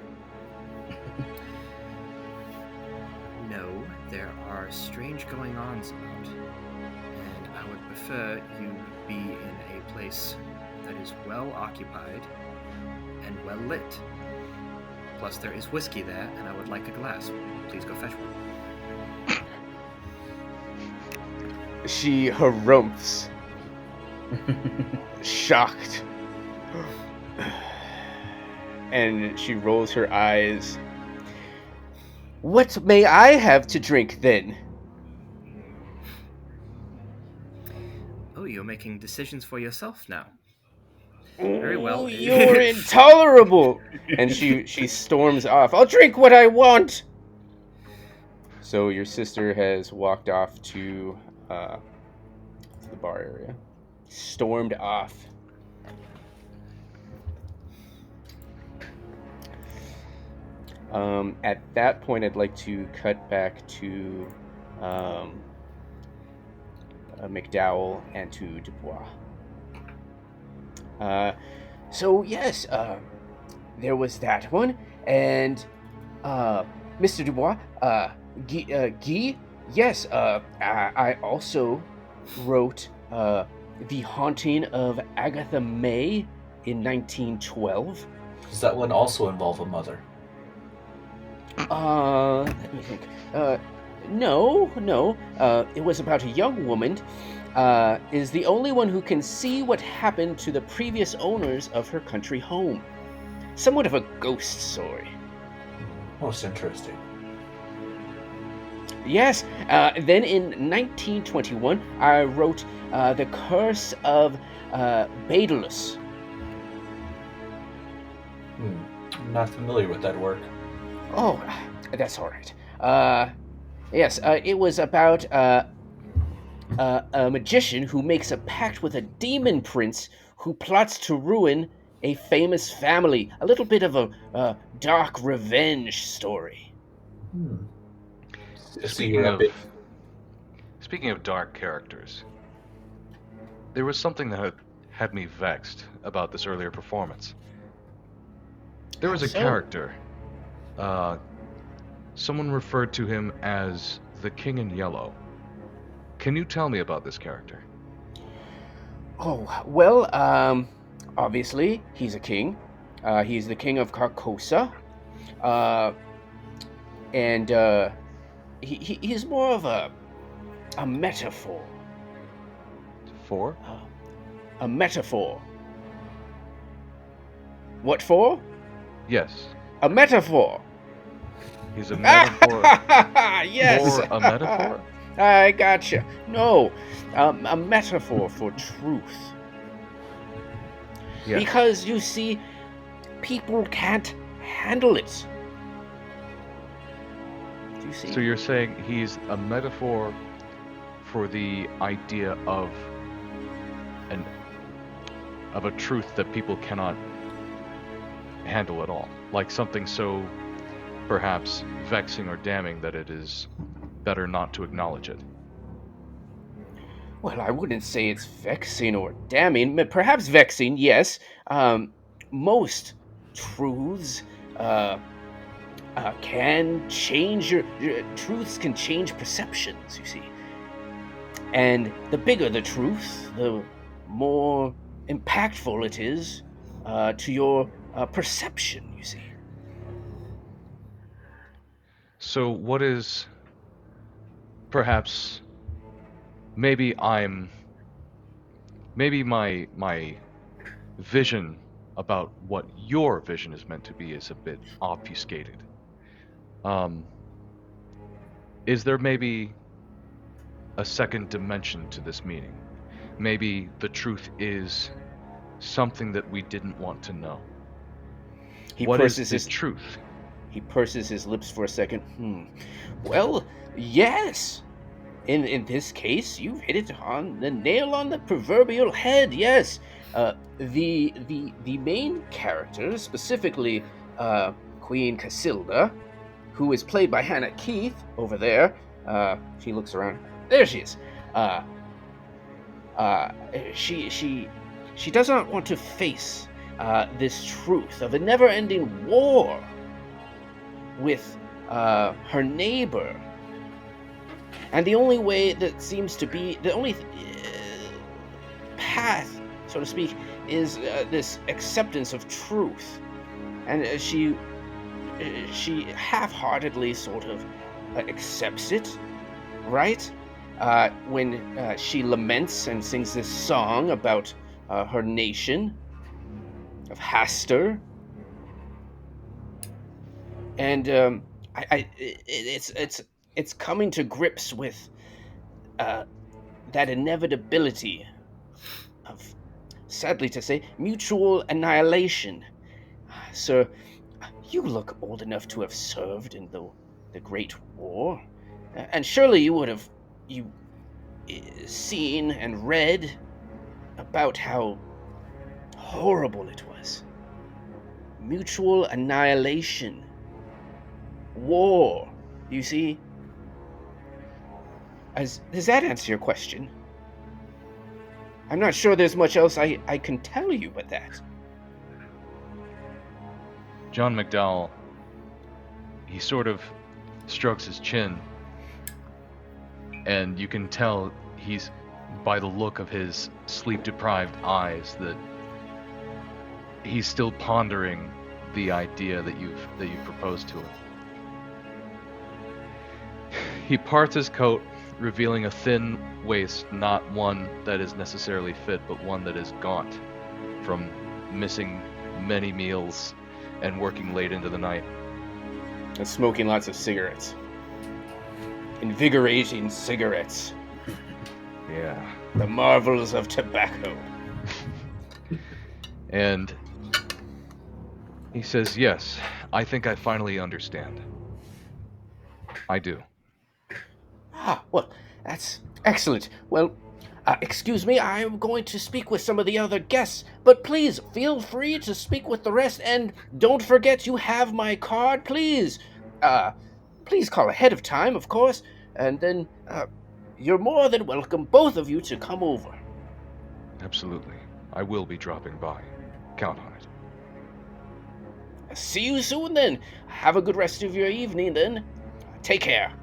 [SPEAKER 5] No, there are strange goings-ons about, and I would prefer you be in a place that is well occupied and well lit. Plus, there is whiskey there, and I would like a glass. Please go fetch one.
[SPEAKER 2] She harumphs, shocked, and she rolls her eyes. What may I have to drink then?
[SPEAKER 5] Oh, you're making decisions for yourself now. Very well.
[SPEAKER 2] You're intolerable. And she storms off. I'll drink what I want. So your sister has walked off to the bar area. Stormed off. At that point, I'd like to cut back to McDowell and to Dubois. So yes, there was that one, and Mr. Dubois, Guy, yes, I also wrote The Haunting of Agatha May in 1912.
[SPEAKER 3] Does that one also involve a mother?
[SPEAKER 2] Let me think. No. It was about a young woman. Is the only one who can see what happened to the previous owners of her country home. Somewhat of a ghost story.
[SPEAKER 3] Most interesting.
[SPEAKER 2] Yes. Then in 1921, I wrote The Curse of Daedalus.
[SPEAKER 3] I'm not familiar with that work.
[SPEAKER 2] Oh, that's all right. Yes, it was about a magician who makes a pact with a demon prince who plots to ruin a famous family. A little bit of a dark revenge story.
[SPEAKER 3] So
[SPEAKER 1] Speaking
[SPEAKER 3] you're a
[SPEAKER 1] of
[SPEAKER 3] bit.
[SPEAKER 1] speaking of dark characters, there was something that had me vexed about this earlier performance. There was a
[SPEAKER 2] So,
[SPEAKER 1] character. Someone referred to him as the King in Yellow. Can you tell me about this character?
[SPEAKER 2] oh, well, obviously, he's a king. He's the king of Carcosa. And he's more of a metaphor.
[SPEAKER 1] For?
[SPEAKER 2] A metaphor. What for?
[SPEAKER 1] Yes.
[SPEAKER 2] A metaphor.
[SPEAKER 1] He's a metaphor.
[SPEAKER 2] Yes.
[SPEAKER 1] For a metaphor?
[SPEAKER 2] I gotcha. No, a metaphor for truth.
[SPEAKER 1] Yes.
[SPEAKER 2] Because you see, people can't handle it. Do you see?
[SPEAKER 1] So you're saying he's a metaphor for the idea of a truth that people cannot handle at all, like something so perhaps vexing or damning that it is better not to acknowledge it.
[SPEAKER 2] Well, I wouldn't say it's vexing or damning. Perhaps vexing, yes. Most truths can change your truths can change perceptions, you see. And the bigger the truth, the more impactful it is to your perception, you see.
[SPEAKER 1] So what is perhaps maybe my vision about what your vision is meant to be is a bit obfuscated. Is there maybe a second dimension to this meaning? Maybe the truth is something that we didn't want to know. What is the truth?
[SPEAKER 2] He purses his lips for a second. Well, yes. In this case, you've hit it on the nail on the proverbial head. Yes, the main character, specifically Queen Casilda, who is played by Hannah Keith over there. She looks around. There she is. She does not want to face this truth of a never-ending war with her neighbor. And the only way that seems to be, the only path, so to speak, is this acceptance of truth. And she half-heartedly sort of accepts it, right? When she laments and sings this song about her nation of Hastur. And it's coming to grips with that inevitability of, sadly to say, mutual annihilation. Sir, you look old enough to have served in the Great War, and surely you would have seen and read about how horrible it was. Mutual annihilation. War, you see? Does that answer your question? I'm not sure there's much else I can tell you but that.
[SPEAKER 1] Jon McDowell, he sort of strokes his chin, and you can tell he's, by the look of his sleep-deprived eyes, that he's still pondering the idea that you've proposed to him. He parts his coat, revealing a thin waist, not one that is necessarily fit, but one that is gaunt from missing many meals and working late into the night.
[SPEAKER 2] And smoking lots of cigarettes. Invigorating cigarettes.
[SPEAKER 1] Yeah.
[SPEAKER 2] The marvels of tobacco.
[SPEAKER 1] And he says, yes, I think I finally understand. I do.
[SPEAKER 2] Well, that's excellent. Well, Excuse me, I am going to speak with some of the other guests, but please feel free to speak with the rest, and don't forget you have my card, please. Please call ahead of time, of course, and then you're more than welcome, both of you, to come over.
[SPEAKER 1] Absolutely. I will be dropping by. Count on it.
[SPEAKER 2] See you soon, then. Have a good rest of your evening, then. Take care.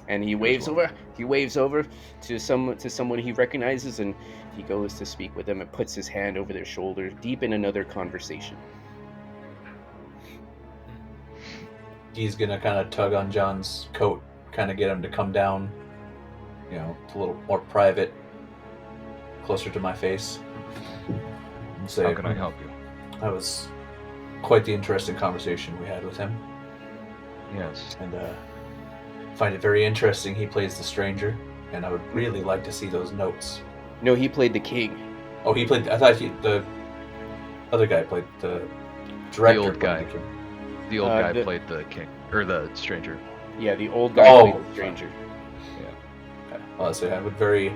[SPEAKER 2] And he waves over. He waves over to someone he recognizes, and he goes to speak with them and puts his hand over their shoulder, deep in another conversation.
[SPEAKER 3] He's gonna kind of tug on John's coat, kind of get him to come down, you know, a little more private, closer to my face, and say,
[SPEAKER 1] How can I help you?
[SPEAKER 3] That was quite the interesting conversation we had with him,
[SPEAKER 1] Yes.
[SPEAKER 3] and find it very interesting he plays the stranger, and I would really like to see those notes.
[SPEAKER 2] No, he played the king.
[SPEAKER 3] Oh, he played. I thought the other guy played the director.
[SPEAKER 1] The old guy.
[SPEAKER 3] played the king.
[SPEAKER 1] The old guy played the king, or the stranger.
[SPEAKER 2] Yeah, the old guy played the stranger.
[SPEAKER 3] Okay. Well, I'll say I would very,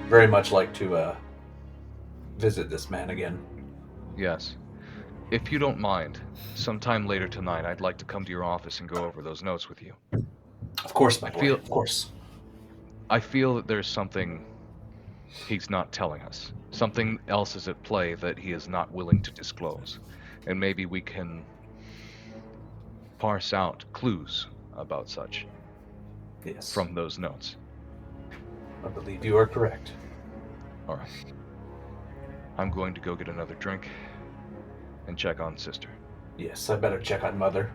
[SPEAKER 3] very much like to visit this man again.
[SPEAKER 1] Yes. If you don't mind, sometime later tonight, I'd like to come to your office and go over those notes with you.
[SPEAKER 3] Of course, my boy.
[SPEAKER 1] feel-
[SPEAKER 3] Of course.
[SPEAKER 1] I feel that there's something he's not telling us. Something else is at play that he is not willing to disclose. And maybe we can parse out clues about such
[SPEAKER 3] Yes.
[SPEAKER 1] from those notes.
[SPEAKER 3] I believe you are correct.
[SPEAKER 1] All right. I'm going to go get another drink and check on Sister.
[SPEAKER 3] Yes, I better check on Mother.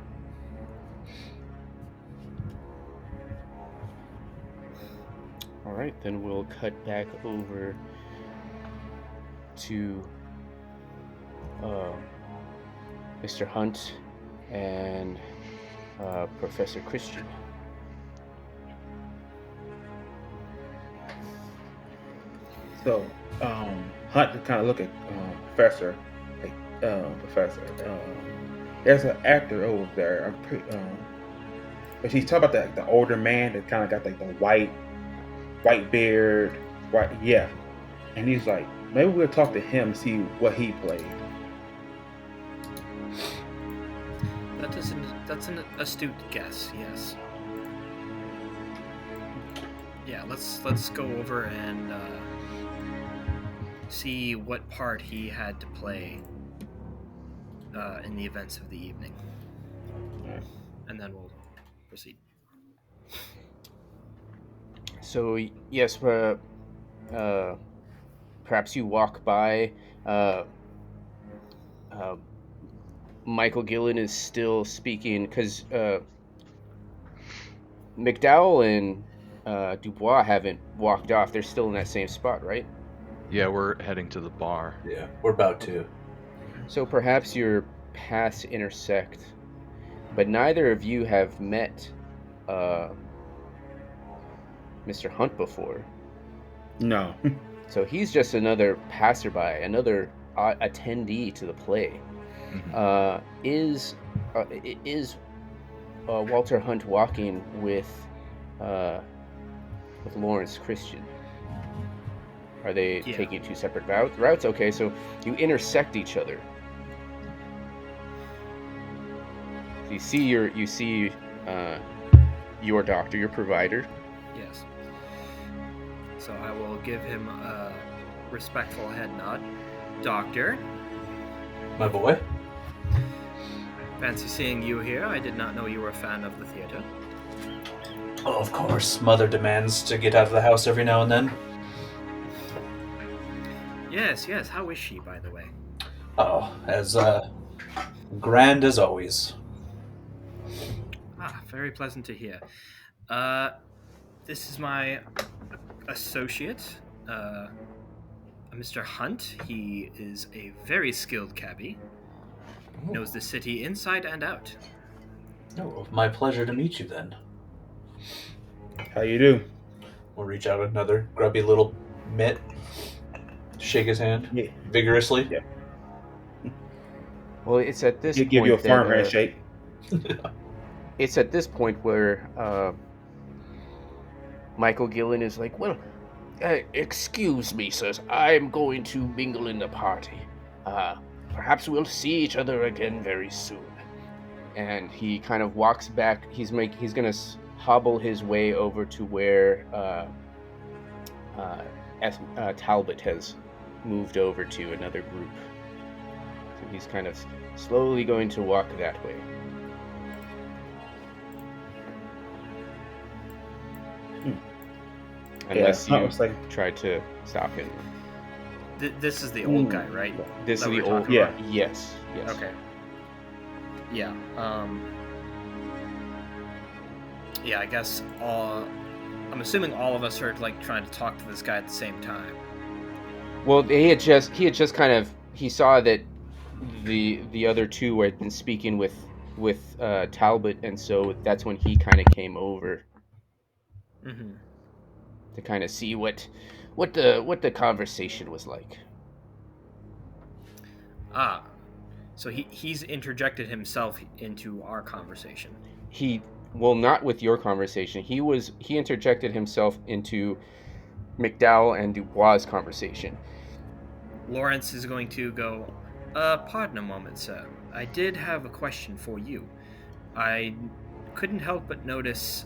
[SPEAKER 2] All right, then we'll cut back over to Mr. Hunt and Professor Christian.
[SPEAKER 6] So, Hunt to kind of look at Professor. Professor. There's an actor over there. I'm pretty. But he's talking about the older man that kind of got like the white beard, yeah. And he's like, maybe we'll talk to him and see what he played.
[SPEAKER 5] That's an astute guess. Yes. Yeah. Let's go over and see what part he had to play in the events of the evening, and then we'll proceed.
[SPEAKER 2] So yes, perhaps you walk by. Michael Gillen is still speaking because McDowell and DuBois haven't walked off. They're still in that same spot, right?
[SPEAKER 1] Yeah, we're heading to the bar.
[SPEAKER 3] Yeah, we're about to.
[SPEAKER 2] So perhaps your paths intersect, but neither of you have met Mr. Hunt before.
[SPEAKER 6] No.
[SPEAKER 2] So he's just another passerby, another attendee to the play.
[SPEAKER 1] Mhm.
[SPEAKER 2] Is Walter Hunt walking with Lawrence Christian? Are they taking two separate routes? Okay, so you intersect each other. So you see your doctor, your provider.
[SPEAKER 5] Yes. So I will give him a respectful head nod. Doctor,
[SPEAKER 3] My boy?
[SPEAKER 5] fancy seeing you here. I did not know you were a fan of the theater.
[SPEAKER 3] Oh, of course. Mother demands to get out of the house every now and then.
[SPEAKER 5] Yes. How is she, by the way?
[SPEAKER 3] Oh, as grand as always.
[SPEAKER 5] Very pleasant to hear. This is my associate, Mr. Hunt. He is a very skilled cabbie. Knows the city inside and out.
[SPEAKER 3] Oh, my pleasure to meet you then.
[SPEAKER 6] How you do?
[SPEAKER 3] We'll reach out another grubby little mitt. Shake his hand vigorously.
[SPEAKER 6] Yeah.
[SPEAKER 2] Well, it's at this
[SPEAKER 6] He'll
[SPEAKER 2] point
[SPEAKER 6] give you a firm
[SPEAKER 2] that,
[SPEAKER 6] handshake.
[SPEAKER 2] it's at this point where Michael Gillen is like, well, excuse me, sirs. I'm going to mingle in the party. Perhaps we'll see each other again very soon. And he kind of walks back. He's gonna hobble his way over to where Talbot has moved over to another group. So he's kind of slowly going to walk that way. Unless you try to stop him.
[SPEAKER 5] This is the old guy, right?
[SPEAKER 2] This is
[SPEAKER 5] That
[SPEAKER 2] the
[SPEAKER 5] we're
[SPEAKER 2] old.
[SPEAKER 5] talking about?
[SPEAKER 2] Yes.
[SPEAKER 5] Okay. Yeah. Yeah. I guess I'm assuming all of us are like trying to talk to this guy at the same time.
[SPEAKER 2] Well, he had just kind of saw that the other two had been speaking with Talbot, and so that's when he kind of came over
[SPEAKER 5] Mm-hmm.
[SPEAKER 2] to kind of see what the conversation was like.
[SPEAKER 5] So he's interjected himself into our conversation.
[SPEAKER 2] Not with your conversation. He interjected himself into McDowell and DuBois' conversation.
[SPEAKER 5] Lawrence is going to go, pardon a moment, sir. I did have a question for you. I couldn't help but notice,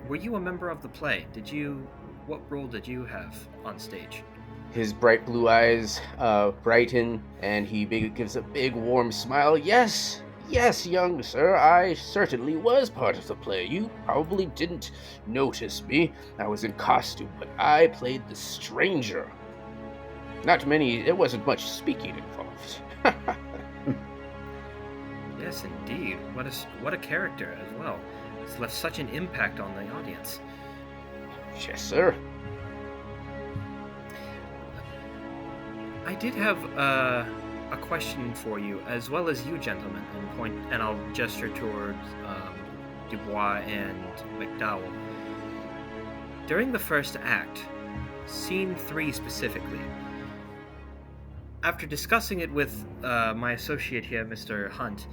[SPEAKER 5] were you a member of the play? What role did you have on stage?
[SPEAKER 2] His bright blue eyes brighten, and he gives a big warm smile. Yes, young sir, I certainly was part of the play. You probably didn't notice me. I was in costume, but I played the stranger. There wasn't much speaking involved.
[SPEAKER 5] Yes, indeed. What a character as well. It's left such an impact on the audience.
[SPEAKER 2] Yes, sir.
[SPEAKER 5] I did have a question for you, as well as you, gentlemen, and I'll gesture towards DuBois and McDowell. During the first act, scene 3 specifically, after discussing it with my associate here, Mr. Hunt,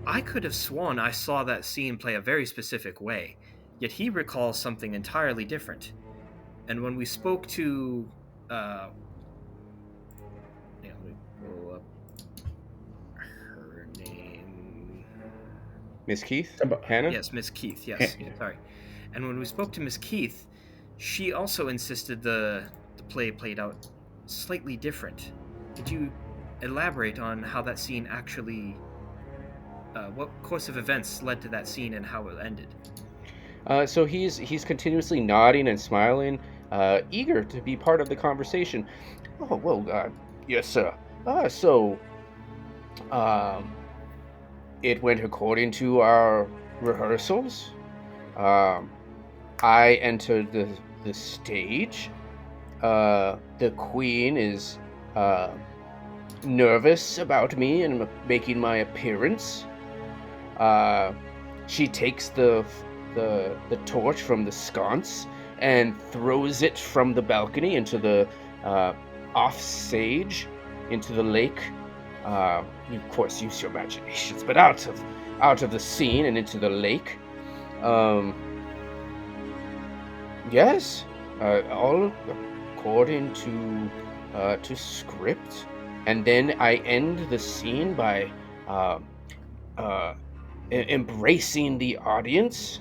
[SPEAKER 5] I could have sworn I saw that scene play a very specific way, yet he recalls something entirely different. And when we spoke to let me pull up her name.
[SPEAKER 2] Miss Keith? Hannah?
[SPEAKER 5] Yes, Miss Keith, yes. Sorry. And when we spoke to Miss Keith, she also insisted the play played out slightly different. Could you elaborate on how that scene actually... what course of events led to that scene and how it ended?
[SPEAKER 2] So he's continuously nodding and smiling, eager to be part of the conversation. Oh, well, yes, sir. It went according to our rehearsals. I entered the stage. The queen is nervous about me and making my appearance. She takes the torch from the sconce and throws it from the balcony into the off stage into the lake. You of course use your imaginations, but out of the scene and into the lake. Yes, all according to script. And then I end the scene by embracing the audience.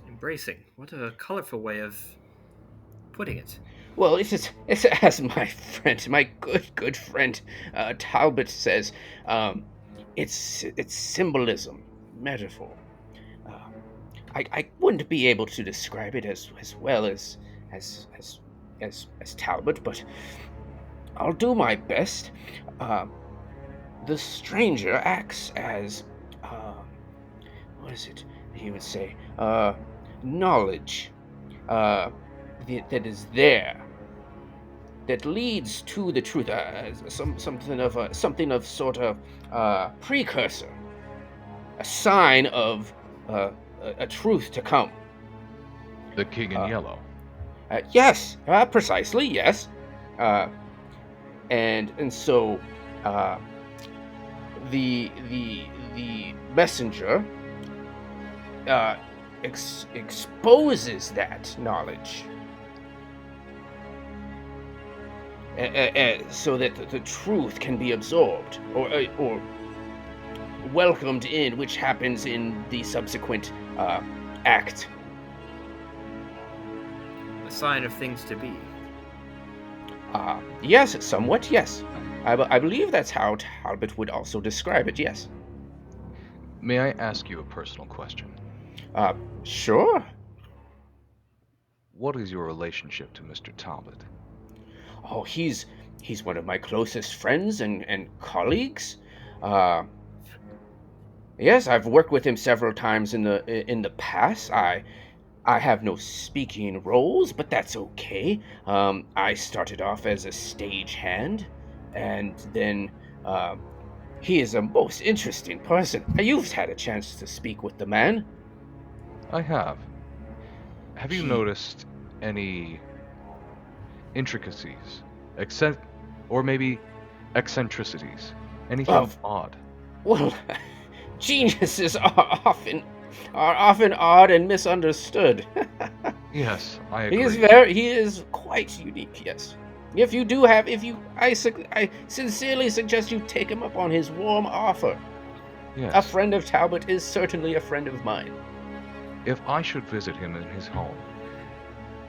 [SPEAKER 5] Embracing. What a colorful way of putting it.
[SPEAKER 2] Well, it's as my friend, my good friend Talbot says. It's symbolism, metaphor. I wouldn't be able to describe it as well as Talbot, but I'll do my best. The stranger acts as what is it he would say? Knowledge that is there, that leads to the truth. Something of sort of precursor, a sign of a truth to come.
[SPEAKER 1] The king in yellow.
[SPEAKER 2] Yes, precisely. Yes, and so the the messenger exposes that knowledge, so that the truth can be absorbed or welcomed in, which happens in the subsequent act.
[SPEAKER 5] A sign of things to be.
[SPEAKER 2] Yes, somewhat, yes. I believe that's how Talbot would also describe it, yes.
[SPEAKER 1] May I ask you a personal question?
[SPEAKER 2] Sure.
[SPEAKER 1] What is your relationship to Mr. Talbot?
[SPEAKER 2] Oh, he's one of my closest friends and colleagues. Yes, I've worked with him several times in the past. I have no speaking roles, but that's okay. I started off as a stagehand, and then he is a most interesting person. You've had a chance to speak with the man.
[SPEAKER 1] I have. Have you noticed any intricacies, or maybe eccentricities? Anything odd?
[SPEAKER 2] Well, geniuses are often odd and misunderstood.
[SPEAKER 1] Yes, I agree.
[SPEAKER 2] He is quite unique, yes. I sincerely suggest you take him up on his warm offer.
[SPEAKER 1] Yes.
[SPEAKER 2] A friend of Talbot is certainly a friend of mine.
[SPEAKER 1] If I should visit him in his home,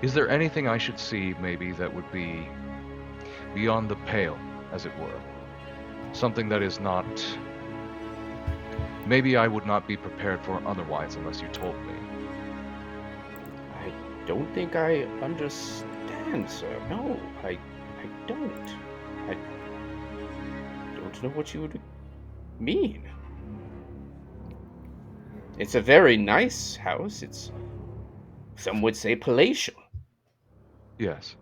[SPEAKER 1] is there anything I should see maybe that would be beyond the pale, as it were? Something that is not... Maybe I would not be prepared for otherwise unless you told me.
[SPEAKER 2] I don't think I understand, sir. No, I don't. I don't know what you would mean. It's a very nice house. It's, some would say, palatial.
[SPEAKER 1] Yes.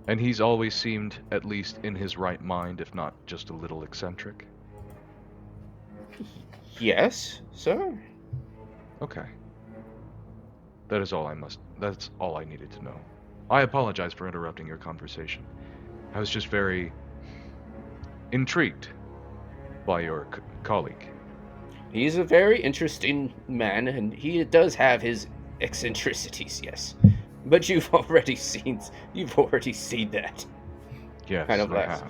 [SPEAKER 1] And he's always seemed, at least in his right mind, if not just a little eccentric?
[SPEAKER 2] Yes, sir.
[SPEAKER 1] Okay. That's all I needed to know. I apologize for interrupting your conversation. I was just very intrigued by your colleague.
[SPEAKER 2] He's a very interesting man, and he does have his eccentricities, yes. But you've already seen that.
[SPEAKER 1] Yes,
[SPEAKER 2] Kind of
[SPEAKER 1] I
[SPEAKER 2] laughs.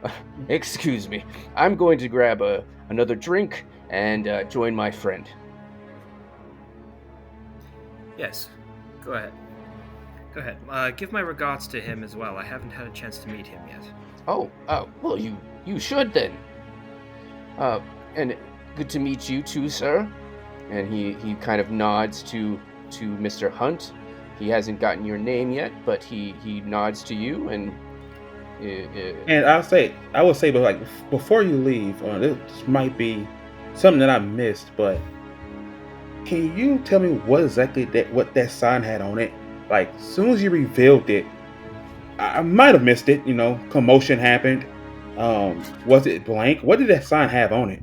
[SPEAKER 1] have.
[SPEAKER 2] Excuse me. I'm going to grab another drink and join my friend.
[SPEAKER 5] Yes, go ahead. Go ahead. Give my regards to him as well. I haven't had a chance to meet him yet.
[SPEAKER 2] Oh, well, you should then. And good to meet you too, sir. And he kind of nods to Mr. Hunt. He hasn't gotten your name yet, but he nods to you and.
[SPEAKER 6] And I will say, but like before you leave, this might be something that I missed, but can you tell me what that sign had on it? Like, as soon as you revealed it, I might have missed it. Commotion happened. Was it blank? What did that sign have on it?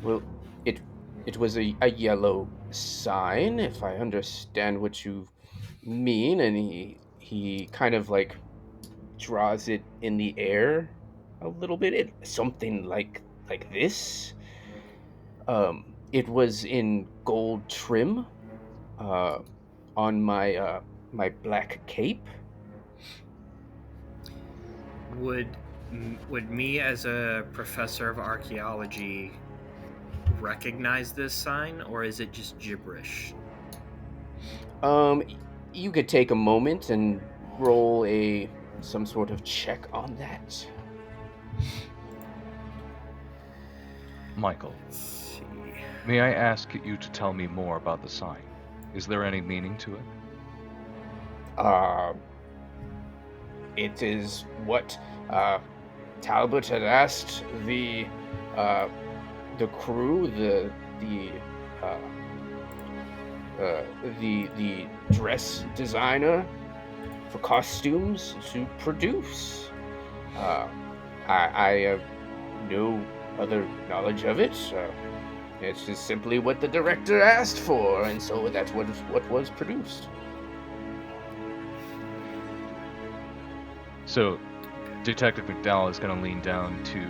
[SPEAKER 2] Well, it was a yellow sign, if I understand what you mean, and he kind of like draws it in the air a little bit. Something like this. It was in gold trim on my black cape.
[SPEAKER 5] Would me as a professor of archaeology recognize this sign, or is it just gibberish?
[SPEAKER 2] You could take a moment and roll some sort of check on that.
[SPEAKER 1] Michael, may I ask you to tell me more about the sign? Is there any meaning to it?
[SPEAKER 2] It is what Talbot had asked the crew, the dress designer for costumes to produce. I have no other knowledge of it. It's just simply what the director asked for, and so that's what was produced.
[SPEAKER 1] So, Detective McDowell is going to lean down to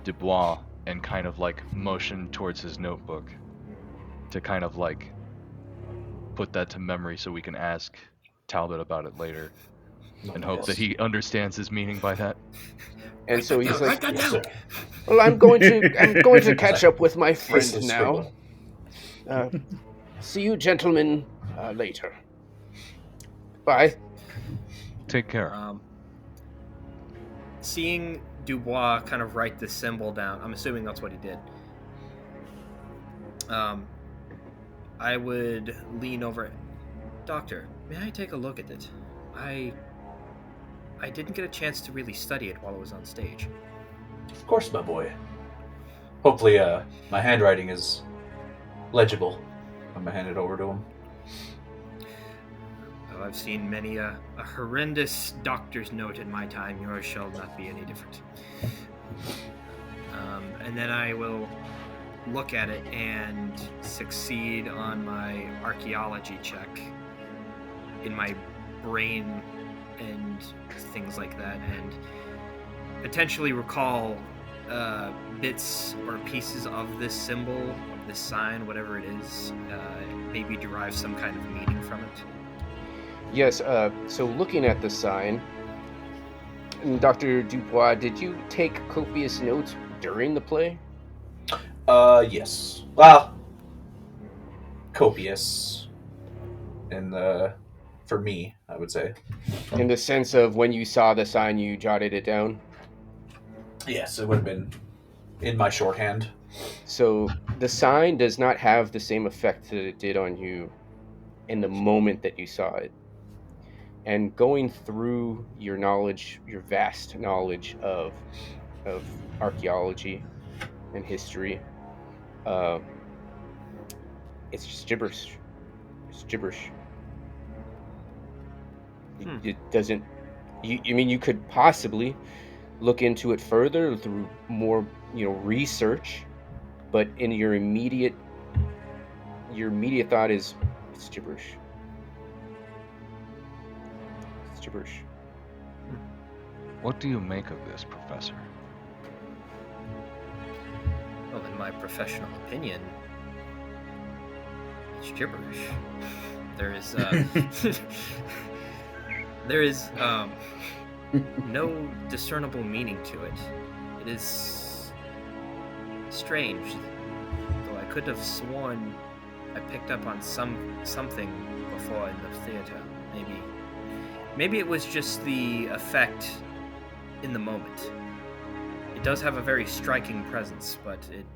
[SPEAKER 1] DuBois and kind of like motion towards his notebook to kind of like put that to memory so we can ask Talbot about it later and hope that he understands his meaning by that.
[SPEAKER 2] And so he's
[SPEAKER 5] Write
[SPEAKER 2] like,
[SPEAKER 5] that
[SPEAKER 3] Yes,
[SPEAKER 5] down.
[SPEAKER 3] sir.
[SPEAKER 2] "Well, I'm going to catch up with my friend
[SPEAKER 3] This is
[SPEAKER 2] now. See you gentlemen later. Bye."
[SPEAKER 1] Take care.
[SPEAKER 5] Seeing Dubois kind of write the symbol down, I'm assuming that's what he did. I would lean over. Doctor, may I take a look at it? I didn't get a chance to really study it while it was on stage.
[SPEAKER 3] Of course, my boy. Hopefully, my handwriting is legible. I'm gonna hand it over to him.
[SPEAKER 5] Though I've seen many a horrendous doctor's note in my time, yours shall not be any different. And then I will look at it and succeed on my archaeology check in my brain and things like that, and potentially recall bits or pieces of this symbol, of this sign, whatever it is, maybe derive some kind of meaning from it.
[SPEAKER 2] Yes, so looking at the sign, Dr. Dubois, did you take copious notes during the play?
[SPEAKER 3] Yes. Well, copious. For me, I would say.
[SPEAKER 2] In the sense of when you saw the sign, you jotted it down?
[SPEAKER 3] Yes, it would have been in my shorthand.
[SPEAKER 2] So the sign does not have the same effect that it did on you in the moment that you saw it. And going through your knowledge, your vast knowledge of archaeology and history, it's just gibberish. It's gibberish. It doesn't. I mean, you could possibly look into it further through more, research, but in your immediate thought is it's gibberish. It's gibberish.
[SPEAKER 1] What do you make of this, Professor?
[SPEAKER 5] Well, in my professional opinion, it's gibberish. There is no discernible meaning to it. It is strange, though I could have sworn I picked up on something before in the theater. Maybe it was just the effect in the moment. It does have a very striking presence, but it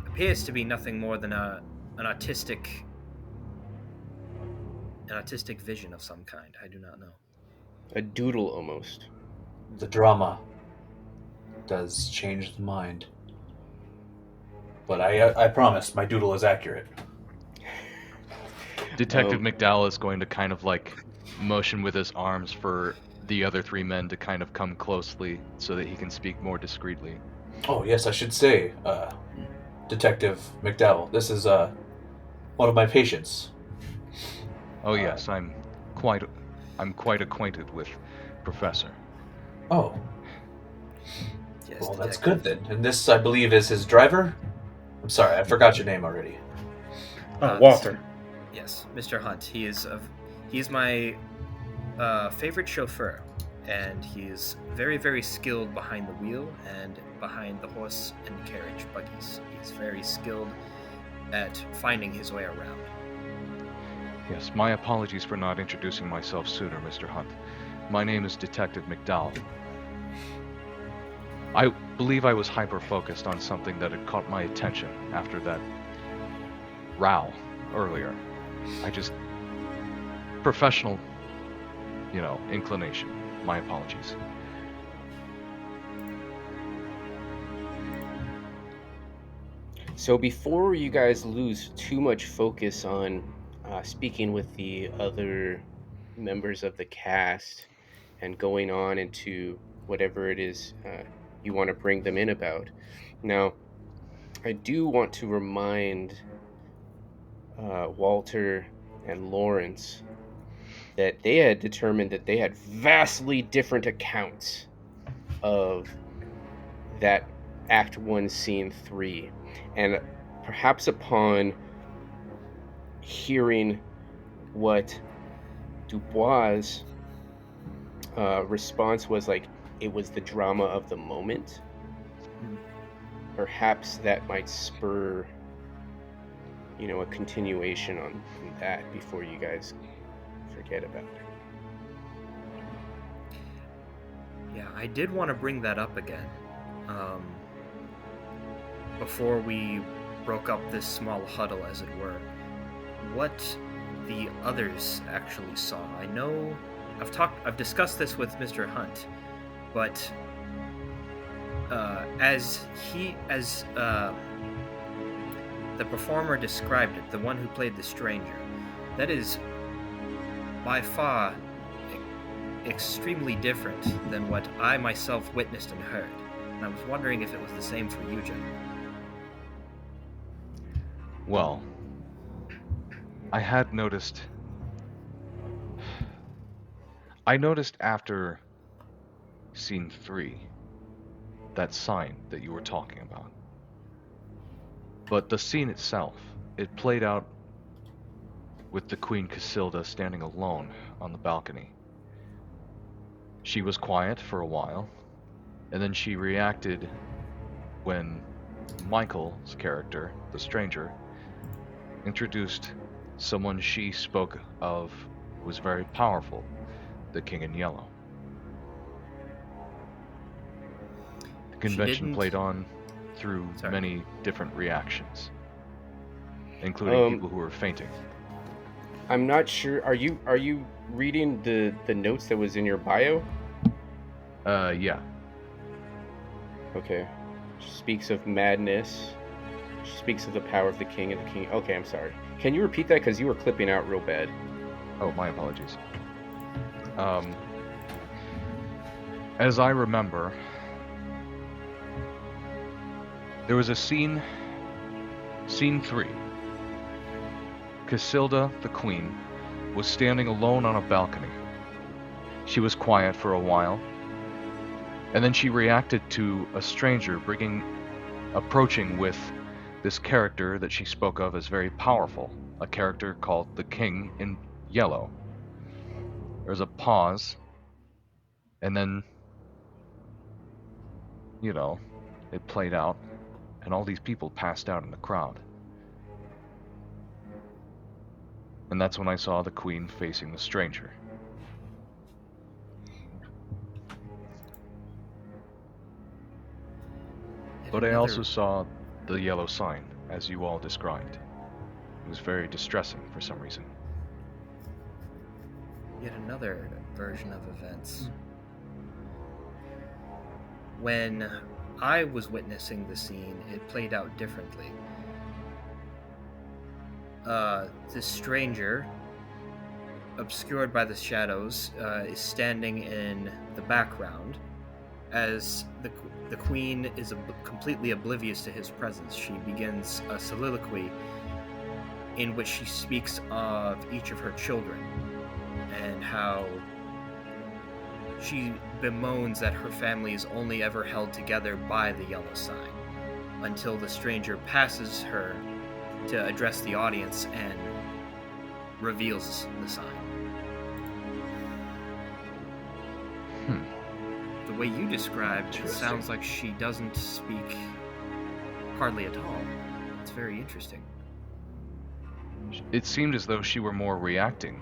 [SPEAKER 5] appears to be nothing more than an artistic vision of some kind. I do not know.
[SPEAKER 2] A doodle almost.
[SPEAKER 3] The drama does change the mind. But I promise my doodle is accurate.
[SPEAKER 1] Detective McDowell is going to kind of like motion with his arms for the other three men to kind of come closely so that he can speak more discreetly.
[SPEAKER 3] Oh, yes, I should say, Detective McDowell, this is one of my patients.
[SPEAKER 1] Oh yes, I'm quite acquainted with Professor.
[SPEAKER 3] Oh,
[SPEAKER 5] Yes,
[SPEAKER 3] well, that's
[SPEAKER 5] Detective.
[SPEAKER 3] good then. And this, I believe, is his driver? I'm sorry, I forgot your name already.
[SPEAKER 6] Walter.
[SPEAKER 5] Yes, Mr. Hunt. He is my favorite chauffeur, and he is very, very skilled behind the wheel and behind the horse and carriage buggies. He's very skilled at finding his way around.
[SPEAKER 1] Yes, my apologies for not introducing myself sooner, Mr. Hunt. My name is Detective McDowell. I believe I was hyper-focused on something that had caught my attention after that row earlier. Professional, inclination. My apologies.
[SPEAKER 2] So before you guys lose too much focus on speaking with the other members of the cast and going on into whatever it is you want to bring them in about. Now, I do want to remind Walter and Lawrence that they had determined that they had vastly different accounts of that Act 1, Scene 3. And perhaps upon hearing what Dubois' response was, like, it was the drama of the moment, perhaps that might spur, a continuation on that before you guys forget about it.
[SPEAKER 5] Yeah, I did want to bring that up again. Before we broke up this small huddle, as it were, what the others actually saw. I know I've discussed this with Mr. Hunt, but as the performer described it, the one who played the stranger, that is by far extremely different than what I myself witnessed and heard. And I was wondering if it was the same for you, gentlemen.
[SPEAKER 1] Well, I had noticed... I noticed after Scene 3, that sign that you were talking about. But the scene itself, it played out with the Queen Casilda standing alone on the balcony. She was quiet for a while, and then she reacted when Michael's character, the stranger, introduced someone she spoke of was very powerful, the King in Yellow. The convention played on through many different reactions, including people who were fainting.
[SPEAKER 2] I'm not sure. Are you reading the notes that was in your bio?
[SPEAKER 1] Yeah.
[SPEAKER 2] Okay. She speaks of madness. She speaks of the power of the king and the king. Okay, I'm sorry. Can you repeat that? Because you were clipping out real bad.
[SPEAKER 1] Oh, my apologies. As I remember, there was a scene 3. Casilda, the queen, was standing alone on a balcony. She was quiet for a while, and then she reacted to a stranger approaching with this character that she spoke of as very powerful, a character called the King in Yellow. There was a pause, and then, it played out, and all these people passed out in the crowd. And that's when I saw the queen facing the stranger. But I also saw the yellow sign, as you all described. It was very distressing for some reason.
[SPEAKER 5] Yet another version of events. When I was witnessing the scene, it played out differently. The stranger, obscured by the shadows, is standing in the background as the queen is completely oblivious to his presence. She begins a soliloquy in which she speaks of each of her children and how she bemoans that her family is only ever held together by the yellow sign, until the stranger passes her to address the audience and reveals the sign. The way you described it sounds like she doesn't speak hardly at all. It's very interesting.
[SPEAKER 1] It seemed as though she were more reacting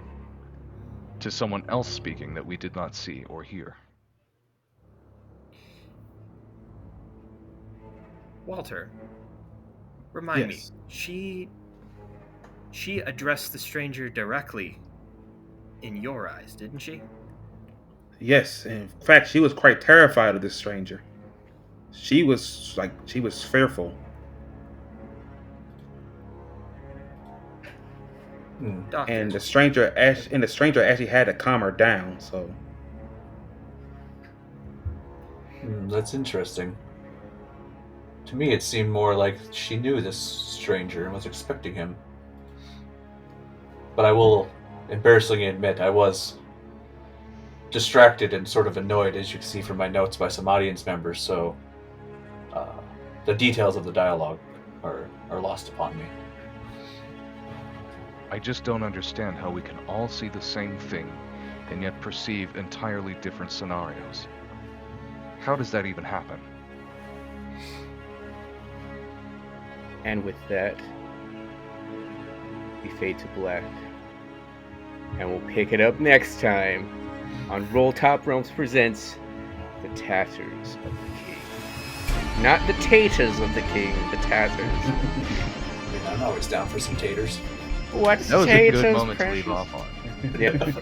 [SPEAKER 1] to someone else speaking that we did not see or hear.
[SPEAKER 5] Walter, remind me, she addressed the stranger directly in your eyes, didn't she?
[SPEAKER 6] Yes, in fact, she was quite terrified of this stranger. She was fearful.
[SPEAKER 5] Doctor.
[SPEAKER 6] And the stranger actually had to calm her down. So
[SPEAKER 3] that's interesting. To me, it seemed more like she knew this stranger and was expecting him. But I will embarrassingly admit I was distracted and sort of annoyed, as you can see from my notes, by some audience members. So the details of the dialogue are lost upon me.
[SPEAKER 1] I just don't understand how we can all see the same thing and yet perceive entirely different scenarios. How does that even happen?
[SPEAKER 2] And with that, we fade to black. And we'll pick it up next time on Roll Top Realms presents The Tatters of the King. Not the taters of the king, the tatters.
[SPEAKER 3] I mean, I'm always down for some taters.
[SPEAKER 2] What's
[SPEAKER 1] That was a
[SPEAKER 2] taters,
[SPEAKER 1] good moment to
[SPEAKER 2] precious?
[SPEAKER 1] leave off on.
[SPEAKER 2] Yep.